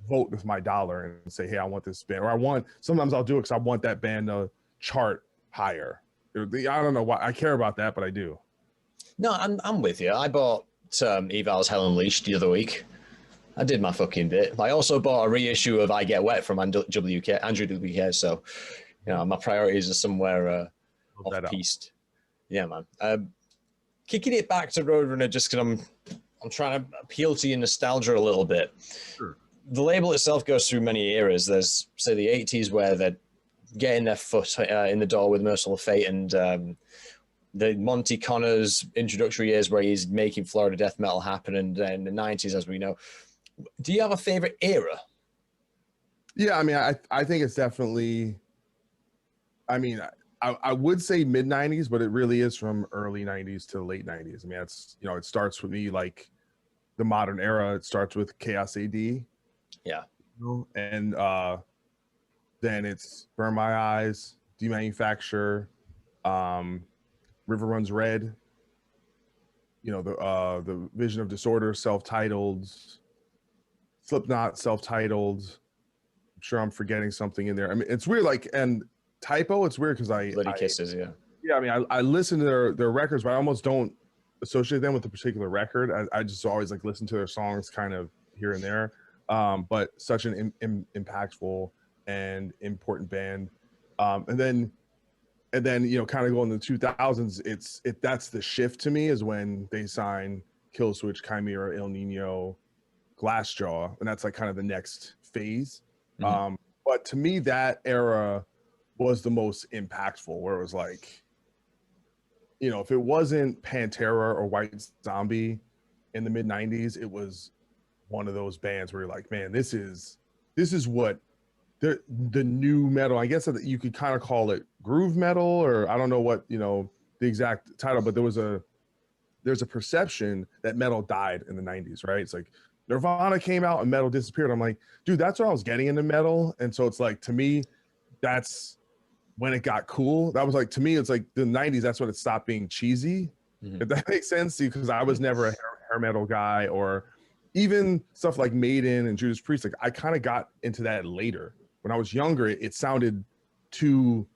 B: vote with my dollar and say, hey, I want this band, or sometimes I'll do it because I want that band to chart higher. I don't know why I care about that, but I do.
A: No, I'm with you. I bought Eval's Hell Unleashed the other week. I did my fucking bit. I also bought a reissue of I Get Wet from Andrew WK. So, you know, my priorities are somewhere off-piste. Yeah, man. Kicking it back to Roadrunner just because I'm trying to appeal to your nostalgia a little bit.
B: Sure.
A: The label itself goes through many eras. There's, say, the 80s where they're getting their foot in the door with Merciful Fate, and the Monty Connors introductory years where he's making Florida death metal happen, and then the 90s, as we know. Do you have a favorite era?
B: Yeah, I mean, I think it's definitely, I mean, I would say mid 90s, but it really is from early 90s to late 90s. I mean, it's, you know, it starts with me like the modern era. It starts with Chaos AD.
A: Yeah.
B: And then it's Burn My Eyes, Demanufacture, River Runs Red, you know, the Vision of Disorder, self-titled, Slipknot, self-titled. I'm sure I'm forgetting something in there. I mean, it's weird, like, and Typo, it's weird because
A: Bloody Kisses, yeah.
B: Yeah, I mean, I listen to their records, but I almost don't associate them with a particular record. I just always like listen to their songs kind of here and there. But such an impactful and important band. And then you know, kind of going to the 2000s, that's the shift to me, is when they sign Killswitch, Chimera, El Nino, Glassjaw, and that's like kind of the next phase.
A: Mhm.
B: But to me, that era was the most impactful, where it was like, you know, if it wasn't Pantera or White Zombie in the mid '90s, it was one of those bands where you're like, man, this is what the new metal. I guess that you could kind of call it groove metal, or I don't know what, you know, the exact title, but there's a perception that metal died in the '90s, right? It's like Nirvana came out and metal disappeared. I'm like, dude, that's what I was getting into metal, and so it's like, to me, that's when it got cool. That was like, to me, it's like the '90s. That's when it stopped being cheesy,
A: Mhm.
B: if that makes sense. Because I was never a hair metal guy, or even stuff like Maiden and Judas Priest. Like, I kind of got into that later. When I was younger, it sounded too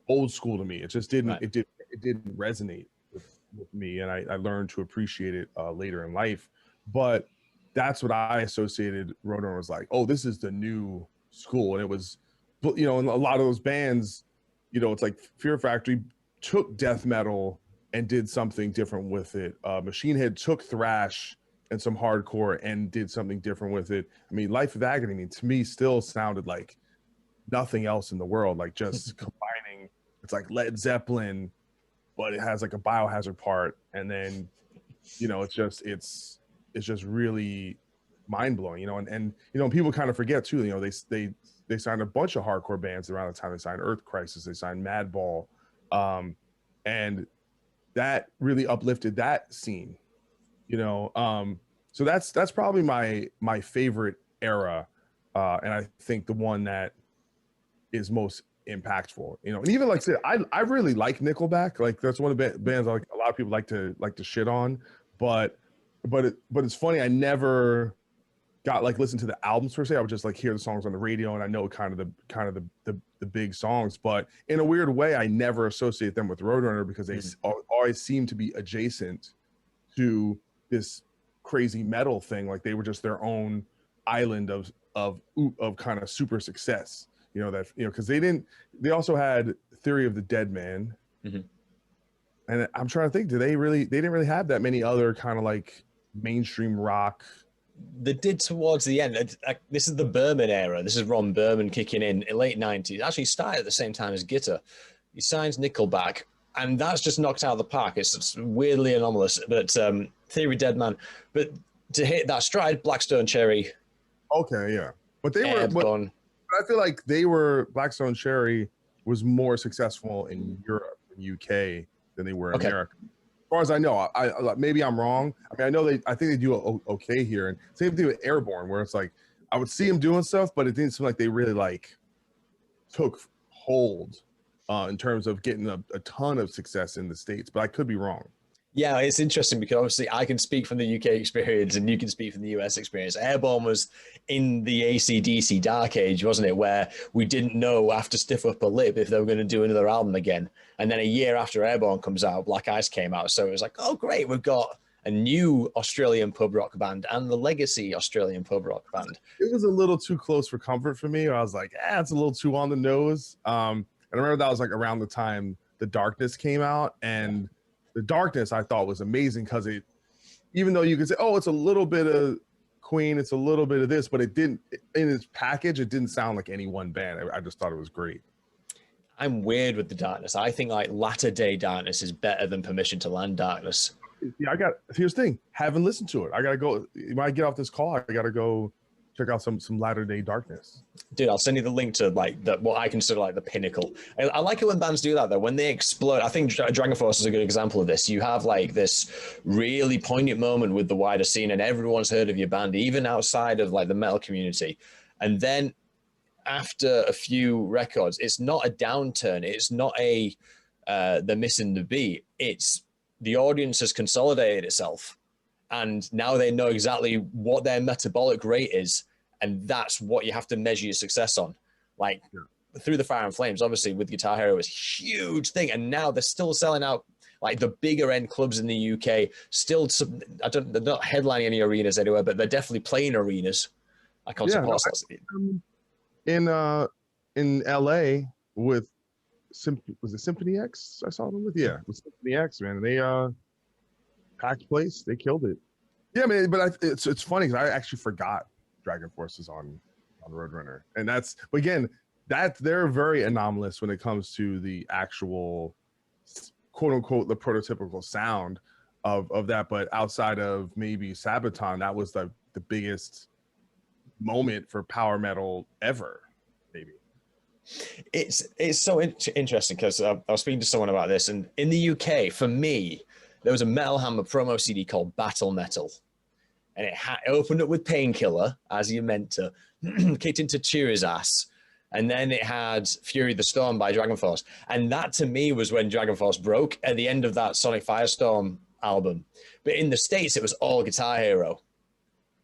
B: old school to me. It just didn't.
A: Right.
B: It didn't resonate with me, and I learned to appreciate it later in life. But that's what I associated Roadrunner was like. Oh, this is the new school, and it was, you know, and a lot of those bands, you know, it's like Fear Factory took death metal and did something different with it. Machine Head took thrash and some hardcore and did something different with it. I mean, Life of Agony, I mean, to me, still sounded like nothing else in the world. Like, just combining, it's like Led Zeppelin, but it has like a biohazard part, and then, you know, it's just really mind blowing, you know. And you know, people kind of forget too, you know, they signed a bunch of hardcore bands around the time they signed Earth Crisis, they signed Madball, and that really uplifted that scene, you know. So that's probably my favorite era, and I think the one that is most impactful, you know. And even like I said, I really like Nickelback. Like, that's one of the bands like a lot of people like to shit on, but it's funny, I never got like listen to the albums per se. I would just like hear the songs on the radio, and I know kind of the big songs, but in a weird way I never associate them with Roadrunner, because they always seem to be adjacent to this crazy metal thing. Like, they were just their own island of kind of super success, you know. That, you know, because they also had Theory of the Dead Man.
A: Mhm.
B: And I'm trying to think, they didn't really have that many other kind of like mainstream rock.
A: They did towards the end. This is the Berman era. This is Ron Berman kicking in late '90s. Actually started at the same time as Gitter. He signs Nickelback, and that's just knocked out of the park. It's weirdly anomalous, but Theory Dead Man. But to hit that stride, Blackstone Cherry,
B: Okay, yeah, but they were, but
A: Airborne.
B: I feel like Blackstone Cherry was more successful in Europe and UK than they were in
A: Okay.
B: America. As far as I know, I maybe I'm wrong. I mean, I think they do okay here, and same thing with Airborne, where it's like I would see them doing stuff, but it didn't seem like they really like took hold in terms of getting a ton of success in the States. But I could be wrong.
A: Yeah, it's interesting because obviously I can speak from the UK experience and you can speak from the US experience. Airborne was in the AC/DC dark age, wasn't it? Where we didn't know after Stiff Upper Lip if they were going to do another album again. And then a year after Airborne comes out, Black Ice came out. So it was like, oh, great, we've got a new Australian pub rock band and the legacy Australian pub rock band.
B: It was a little too close for comfort for me. I was like, it's a little too on the nose. And I remember that was like around the time The Darkness came out, and The Darkness I thought was amazing, because it, even though you could say, oh, it's a little bit of Queen, it's a little bit of this, but it didn't, in its package, it didn't sound like any one band. I just thought it was great.
A: I'm weird with the Darkness. I think like Latter Day Darkness is better than Permission to Land Darkness.
B: Yeah, here's the thing, haven't listened to it. I gotta go, when I get off this call, I gotta go check out some Latter Day Darkness.
A: Dude, I'll send you the link to like what I consider like the pinnacle. I like it when bands do that though. When they explode, I think Dragon Force is a good example of this. You have like this really poignant moment with the wider scene, and everyone's heard of your band, even outside of like the metal community. And then after a few records, it's not a downturn. It's not a they're missing the beat. It's the audience has consolidated itself, and now they know exactly what their metabolic rate is, and that's what you have to measure your success on. Like Through the Fire and Flames, obviously with Guitar Hero, was a huge thing, and now they're still selling out like the bigger end clubs in the UK. Still, they're not headlining any arenas anywhere, but they're definitely playing arenas. Like on support slots.
B: In LA with was it Symphony X? I saw them with, with Symphony X, man. They packed place, they killed it. Yeah, I mean, but it's funny because I actually forgot Dragon Force is on Roadrunner, and but again, that they're very anomalous when it comes to the actual quote unquote the prototypical sound of that. But outside of maybe Sabaton, that was the biggest moment for power metal ever, maybe.
A: It's so interesting because I was speaking to someone about this, and in the UK, for me, there was a Metal Hammer promo CD called Battle Metal, and it opened up with Painkiller, as you meant to, kicked into Cheer's ass, and then it had Fury the Storm by Dragon Force, and that to me was when Dragon Force broke at the end of that Sonic Firestorm album. But in the States, it was all Guitar Hero.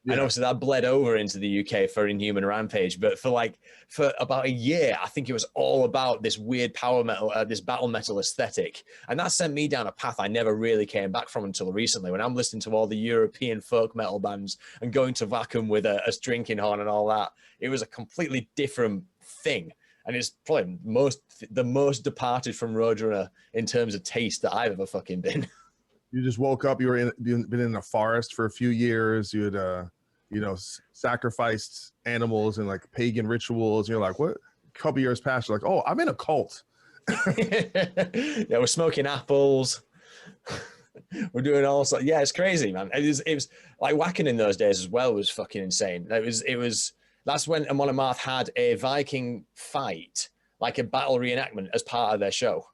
A: Yeah. And obviously that bled over into the UK for Inhuman Rampage. But for about a year, I think it was all about this weird power metal, this battle metal aesthetic. And that sent me down a path I never really came back from until recently, when I'm listening to all the European folk metal bands and going to Vacuum with a drinking horn and all that. It was a completely different thing. And it's probably the most departed from Roadrunner in terms of taste that I've ever fucking been.
B: You just woke up, been in a forest for a few years. You had sacrificed animals and like pagan rituals. You're like, what? A couple years past, you're like, oh, I'm in a cult.
A: Yeah, we're smoking apples. We're doing all sorts. Yeah, it's crazy, man. It was like whacking in those days as well was fucking insane. It was that's when Amon Amarth had a Viking fight, like a battle reenactment as part of their show.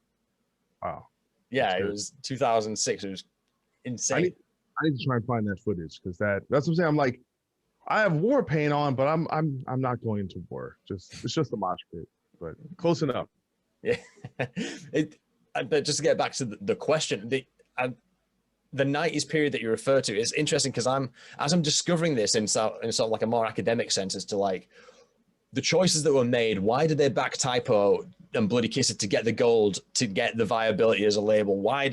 B: Wow.
A: Yeah, it was 2006. It was insane.
B: I need to try and find that footage because that's what I'm saying. I'm like, I have war paint on, but I'm not going into war. It's just a mosh pit, but close enough.
A: Yeah. Just to get back to the question, the 90s period that you refer to is interesting because as I'm discovering this in sort of like a more academic sense as to like the choices that were made. Why did they back Typo and Bloody Kisser to get the gold, to get the viability as a label? Why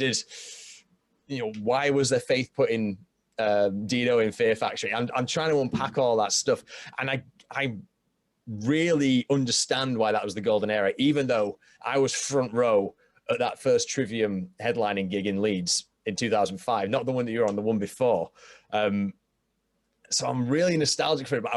A: was their faith put in Dino in Fear Factory? I'm trying to unpack all that stuff, and I really understand why that was the golden era, even though I was front row at that first Trivium headlining gig in Leeds in 2005, not the one that you were on, the one before. So I'm really nostalgic for it, but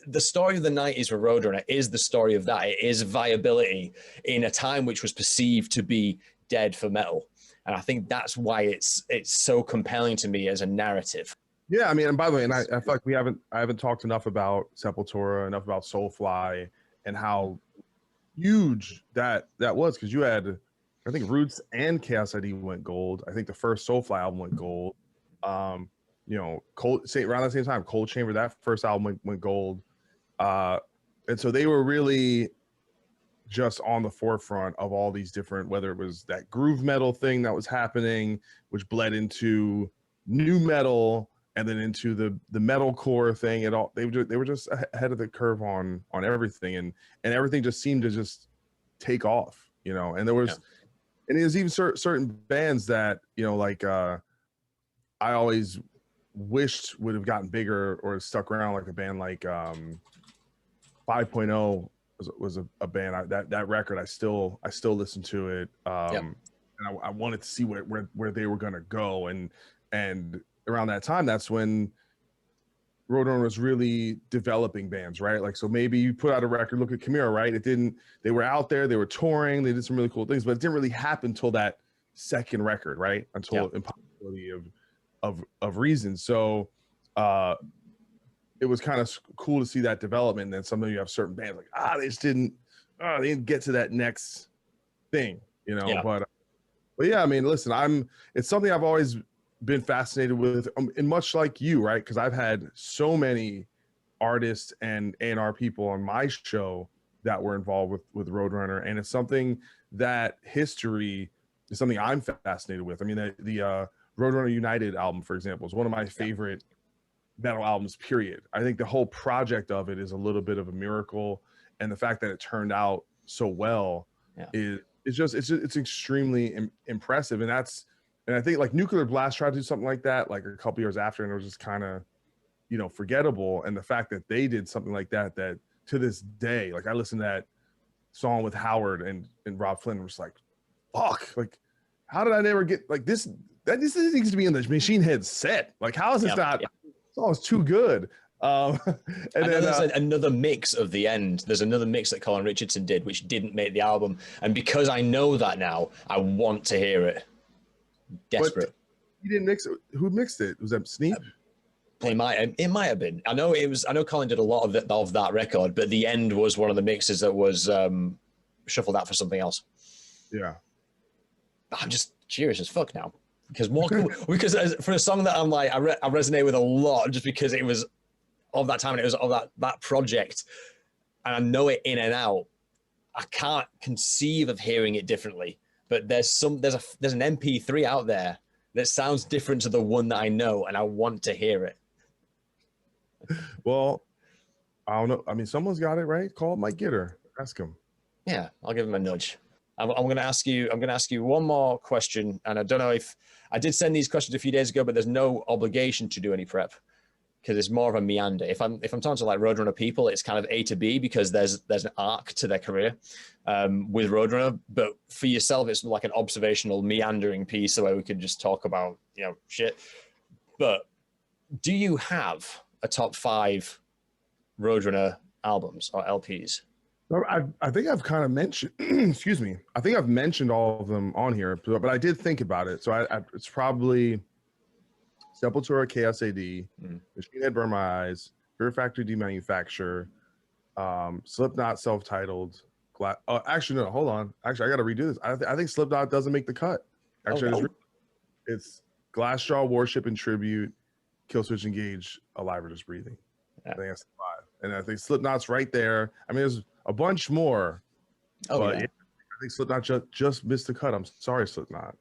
A: the story of the 90s for Roadrunner is the story of that. It is viability in a time which was perceived to be dead for metal. And I think that's why it's so compelling to me as a narrative.
B: Yeah, I mean, and by the way, and I feel like I haven't talked enough about Sepultura, enough about Soulfly, and how huge that was, because you had, I think, Roots and Chaos ID went gold. I think the first Soulfly album went gold. Around the same time, Cold Chamber, that first album went gold. And so they were really just on the forefront of all these different, whether it was that groove metal thing that was happening, which bled into new metal and then into the metalcore thing. They were just ahead of the curve on everything, and everything just seemed to just take off, and there was, and there's even certain bands that, I always wished would have gotten bigger or stuck around, like a band like 5.0 was a band. That record I still listen to it, and I wanted to see where they were gonna go, and around that time, that's when Roadrunner was really developing bands, right? Like, so maybe you put out a record, look at Chimera, right? They were out there, they were touring, they did some really cool things, but it didn't really happen until that second record, right? Until Impossibility of Reason. So it was kind of cool to see that development. And then some of you have certain bands like, they didn't get to that next thing, but yeah, I mean, listen, it's something I've always been fascinated with, and much like you, right? Because I've had so many artists and A&R people on my show that were involved with Roadrunner, and it's something that history is something I'm fascinated with. I mean, the Roadrunner United album, for example, is one of my favorite metal albums, period. I think the whole project of it is a little bit of a miracle, and the fact that it turned out so well is it's extremely impressive. And I think like Nuclear Blast tried to do something like that like a couple years after, and it was just kind of, forgettable. And the fact that they did something like that to this day, like I listened to that song with Howard and Rob Flynn, was like, fuck, like how did I never get like this? that this needs to be in the Machine Head set. Like, how is this not? Yeah. Oh, it's too good. And then
A: there's another mix of the end. There's another mix that Colin Richardson did, which didn't make the album. And because I know that now, I want to hear it. Desperate.
B: But he didn't mix it. Who mixed it? Was that Sneap?
A: It might have been. I know Colin did a lot of that record, but the end was one of the mixes that was shuffled out for something else.
B: Yeah.
A: I'm just curious as fuck now because for a song that I'm like I resonate with a lot just because it was of that time and it was of that project and I know it in and out. I can't conceive of hearing it differently. But there's an MP3 out there that sounds different to the one that I know, and I want to hear it.
B: Well, I don't know. I mean, someone's got it, right? Call Mike Gitter. Ask him.
A: Yeah, I'll give him a nudge. I'm going to ask you one more question, and I don't know if I did send these questions a few days ago, but there's no obligation to do any prep because it's more of a meander. If I'm talking to like Roadrunner people, it's kind of A to B because there's an arc to their career with Roadrunner. But for yourself, it's like an observational meandering piece where we could just talk about shit. But do you have a top 5 Roadrunner albums or LPs?
B: I think I've kind of mentioned, excuse me. I think I've mentioned all of them on here, but I did think about it. So it's probably Sepultura, KSAD, Machine Head, Burn My Eyes, Fear Factory, Demanufacture, Slipknot, self-titled. Actually, no, hold on. Actually, I got to redo this. I think Slipknot doesn't make the cut. Actually, it's Glassjaw, Worship and Tribute, Killswitch Engage, Alive or Just Breathing. Yeah. I think that's 5. And I think Slipknot's right there. I mean, there's a bunch more. But yeah, I think Slipknot just missed the cut. I'm sorry, Slipknot.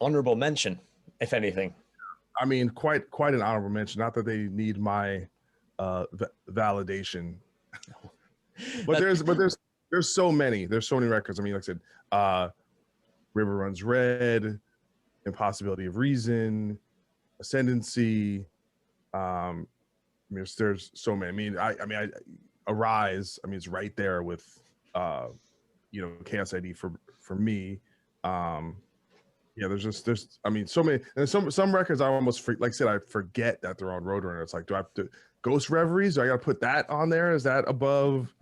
A: Honorable mention, if anything.
B: I mean, quite an honorable mention. Not that they need my validation, but there's so many. There's so many records. I mean, like I said, River Runs Red, Impossibility of Reason, Ascendancy. There's so many. I mean, Arise. I mean, it's right there with KSID for me. Yeah, there's I mean, so many. And some records I almost like I said, I forget that they're on Roadrunner. It's like, do I have to Ghost Reveries? Do I got to put that on there? Is that above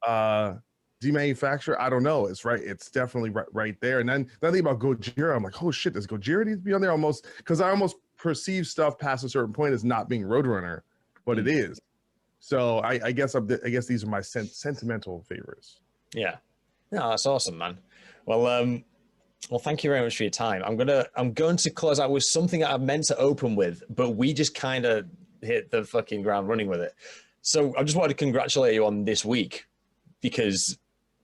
B: Demanufacture? I don't know. It's right. It's definitely right there. And then the thing about Gojira, I'm like, oh shit, does Gojira need to be on there? Almost because I almost perceive stuff past a certain point as not being Roadrunner, but it is. So I guess these are my sentimental favorites.
A: Yeah, no, that's awesome, man. Well, thank you very much for your time. I'm going to close out with something that I meant to open with, but we just kind of hit the fucking ground running with it. So I just wanted to congratulate you on this week because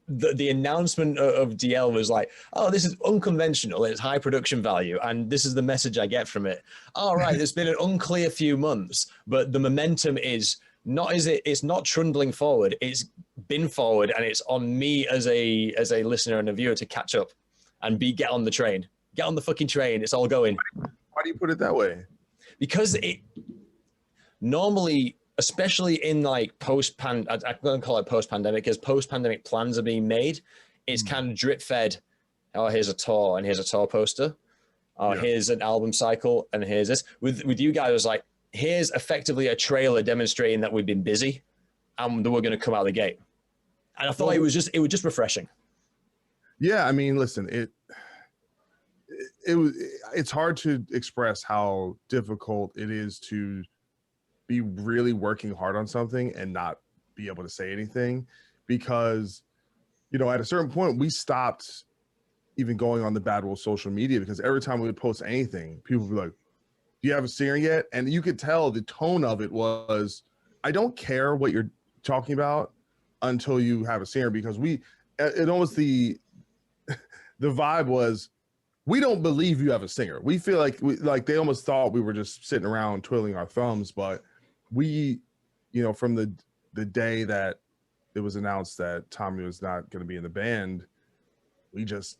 A: the announcement of DL was like, oh, this is unconventional, it's high production value, and this is the message I get from it. All right, it's been an unclear few months, but the momentum is not it's not trundling forward, it's been forward, and it's on me as a listener and a viewer to catch up and get on the train. Get on the fucking train, it's all going.
B: Why do you put it that way?
A: Because it normally, especially in like I'm going to call it post-pandemic, because post-pandemic plans are being made. It's kind of drip-fed. Oh, here's a tour, and here's a tour poster. Oh, here's an album cycle, and here's this. With you guys, it was like, here's effectively a trailer demonstrating that we've been busy, and that we're going to come out of the gate. And I thought it was just refreshing.
B: Yeah, I mean, listen, it's hard to express how difficult it is to be really working hard on something and not be able to say anything because, at a certain point we stopped even going on the Bad Wolves social media because every time we would post anything, people would be like, do you have a singer yet? And you could tell the tone of it was, I don't care what you're talking about until you have a singer because it almost the vibe was, we don't believe you have a singer. We feel like they almost thought we were just sitting around twiddling our thumbs, but we, from the day that it was announced that Tommy was not going to be in the band, we just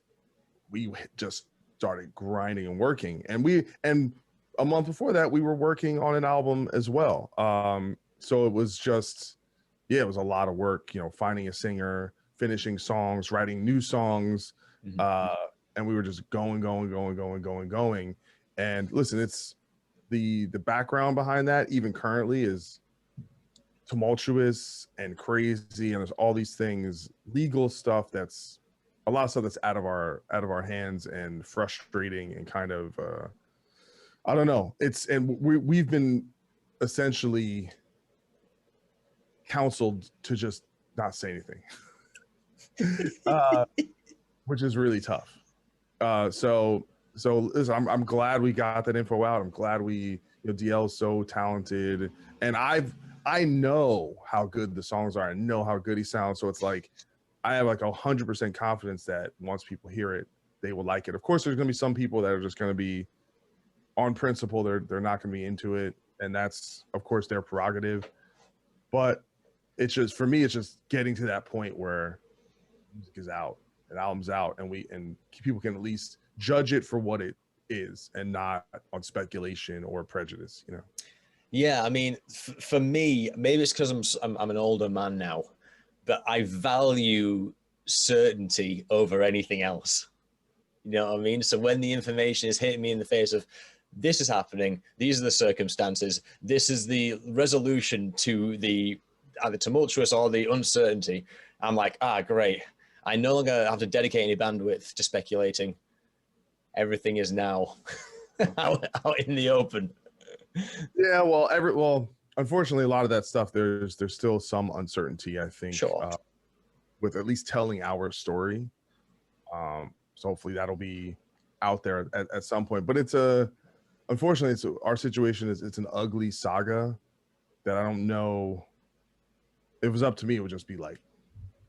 B: started grinding and working. And a month before that, we were working on an album as well. So it was just, it was a lot of work, finding a singer, finishing songs, writing new songs. And we were just going. And listen, it's the background behind that, even currently, is tumultuous and crazy, and there's all these things, legal stuff, that's a lot of stuff that's out of our hands, and frustrating, and kind of I don't know. We've been essentially counseled to just not say anything, which is really tough. So listen, I'm glad we got that info out. I'm glad DL's so talented, and I know how good the songs are. I know how good he sounds. So it's like I have like 100% confidence that once people hear it, they will like it. Of course, there's going to be some people that are just going to be on principle. They're not going to be into it, and that's of course their prerogative. But it's just, for me, it's just getting to that point where music is out, an album's out, and people can at least judge it for what it is, and not on speculation or prejudice.
A: Yeah, I mean, for me, maybe it's because I'm an older man now, but I value certainty over anything else. You know what I mean? So when the information is hitting me in the face of this is happening, these are the circumstances, this is the resolution to the either tumultuous or the uncertainty, I'm like, great. I no longer have to dedicate any bandwidth to speculating. Everything is now out in the open.
B: Yeah, well, unfortunately, a lot of that stuff, there's still some uncertainty, I think,
A: sure.
B: With at least telling our story. So hopefully that'll be out there at some point. But unfortunately, our situation is, it's an ugly saga that I don't know. If it was up to me, it would just be like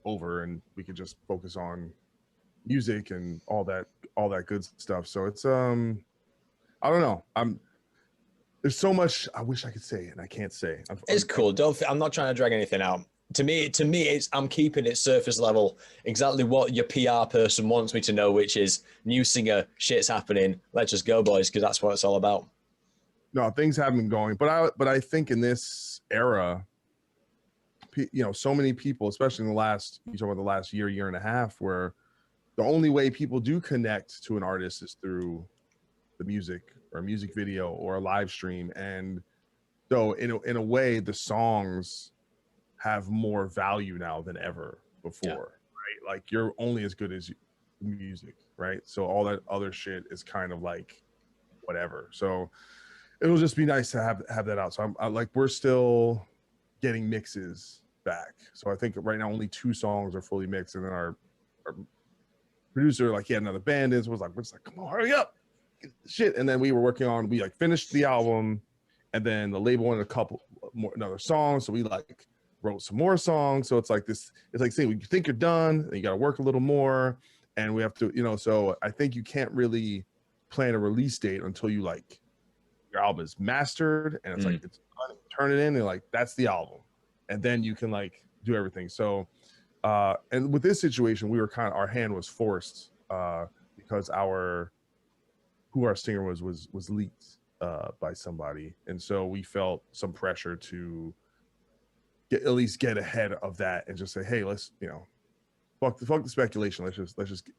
B: over, and we could just focus on music and all that good stuff. So it's I don't know. There's so much I wish I could say, and I can't say.
A: It's cool. I'm not trying to drag anything out. To me, I'm keeping it surface level. Exactly what your PR person wants me to know, which is new singer, shit's happening. Let's just go, boys, because that's what it's all about.
B: No, things have been going, but I think in this era, so many people, especially in you talk about the last year and a half, where the only way people do connect to an artist is through the music or a music video or a live stream. And so in a way, the songs have more value now than ever before, right? Like, you're only as good as the music, right? So all that other shit is kind of like whatever. So it'll just be nice to have that out. So I'm like, we're still getting mixes back. So I think right now only 2 songs are fully mixed, and then our producer, like, he had another band in, so we're just like, come on, hurry up, shit. And then we like finished the album, and then the label wanted another song, so we like wrote some more songs. So it's like this, it's like saying, you think you're done, and you got to work a little more, and we have to, so I think you can't really plan a release date until you like your album is mastered, and it's like, it's done, turn it in, and like, that's the album, and then you can like do everything. So and with this situation, we were our hand was forced because who our singer was leaked by somebody, and so we felt some pressure to at least get ahead of that and just say, hey, let's fuck the speculation, let's just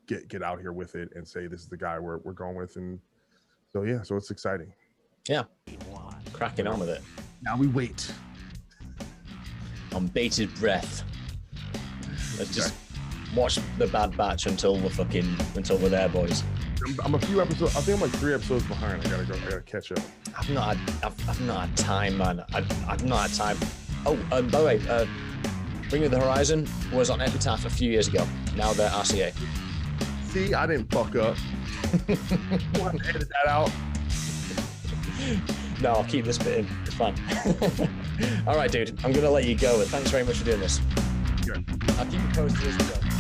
B: get out here with it and say this is the guy we're going with. And so so it's exciting.
A: Yeah, cracking on with it.
B: Now we wait
A: on bated breath. Let's just watch the Bad Batch until we're there, boys.
B: I'm a few episodes. I think I'm like 3 episodes behind. I gotta catch up.
A: I've not had time, man. I've not had time. Oh, by the way, Bring Me the Horizon was on Epitaph a few years ago. Now they're RCA.
B: See, I didn't fuck up. Want to edit that out?
A: No, I'll keep this bit in. It's fine. All right, dude. I'm gonna let you go. Thanks very much for doing this.
B: Sure.
A: I'll keep you posted as we go.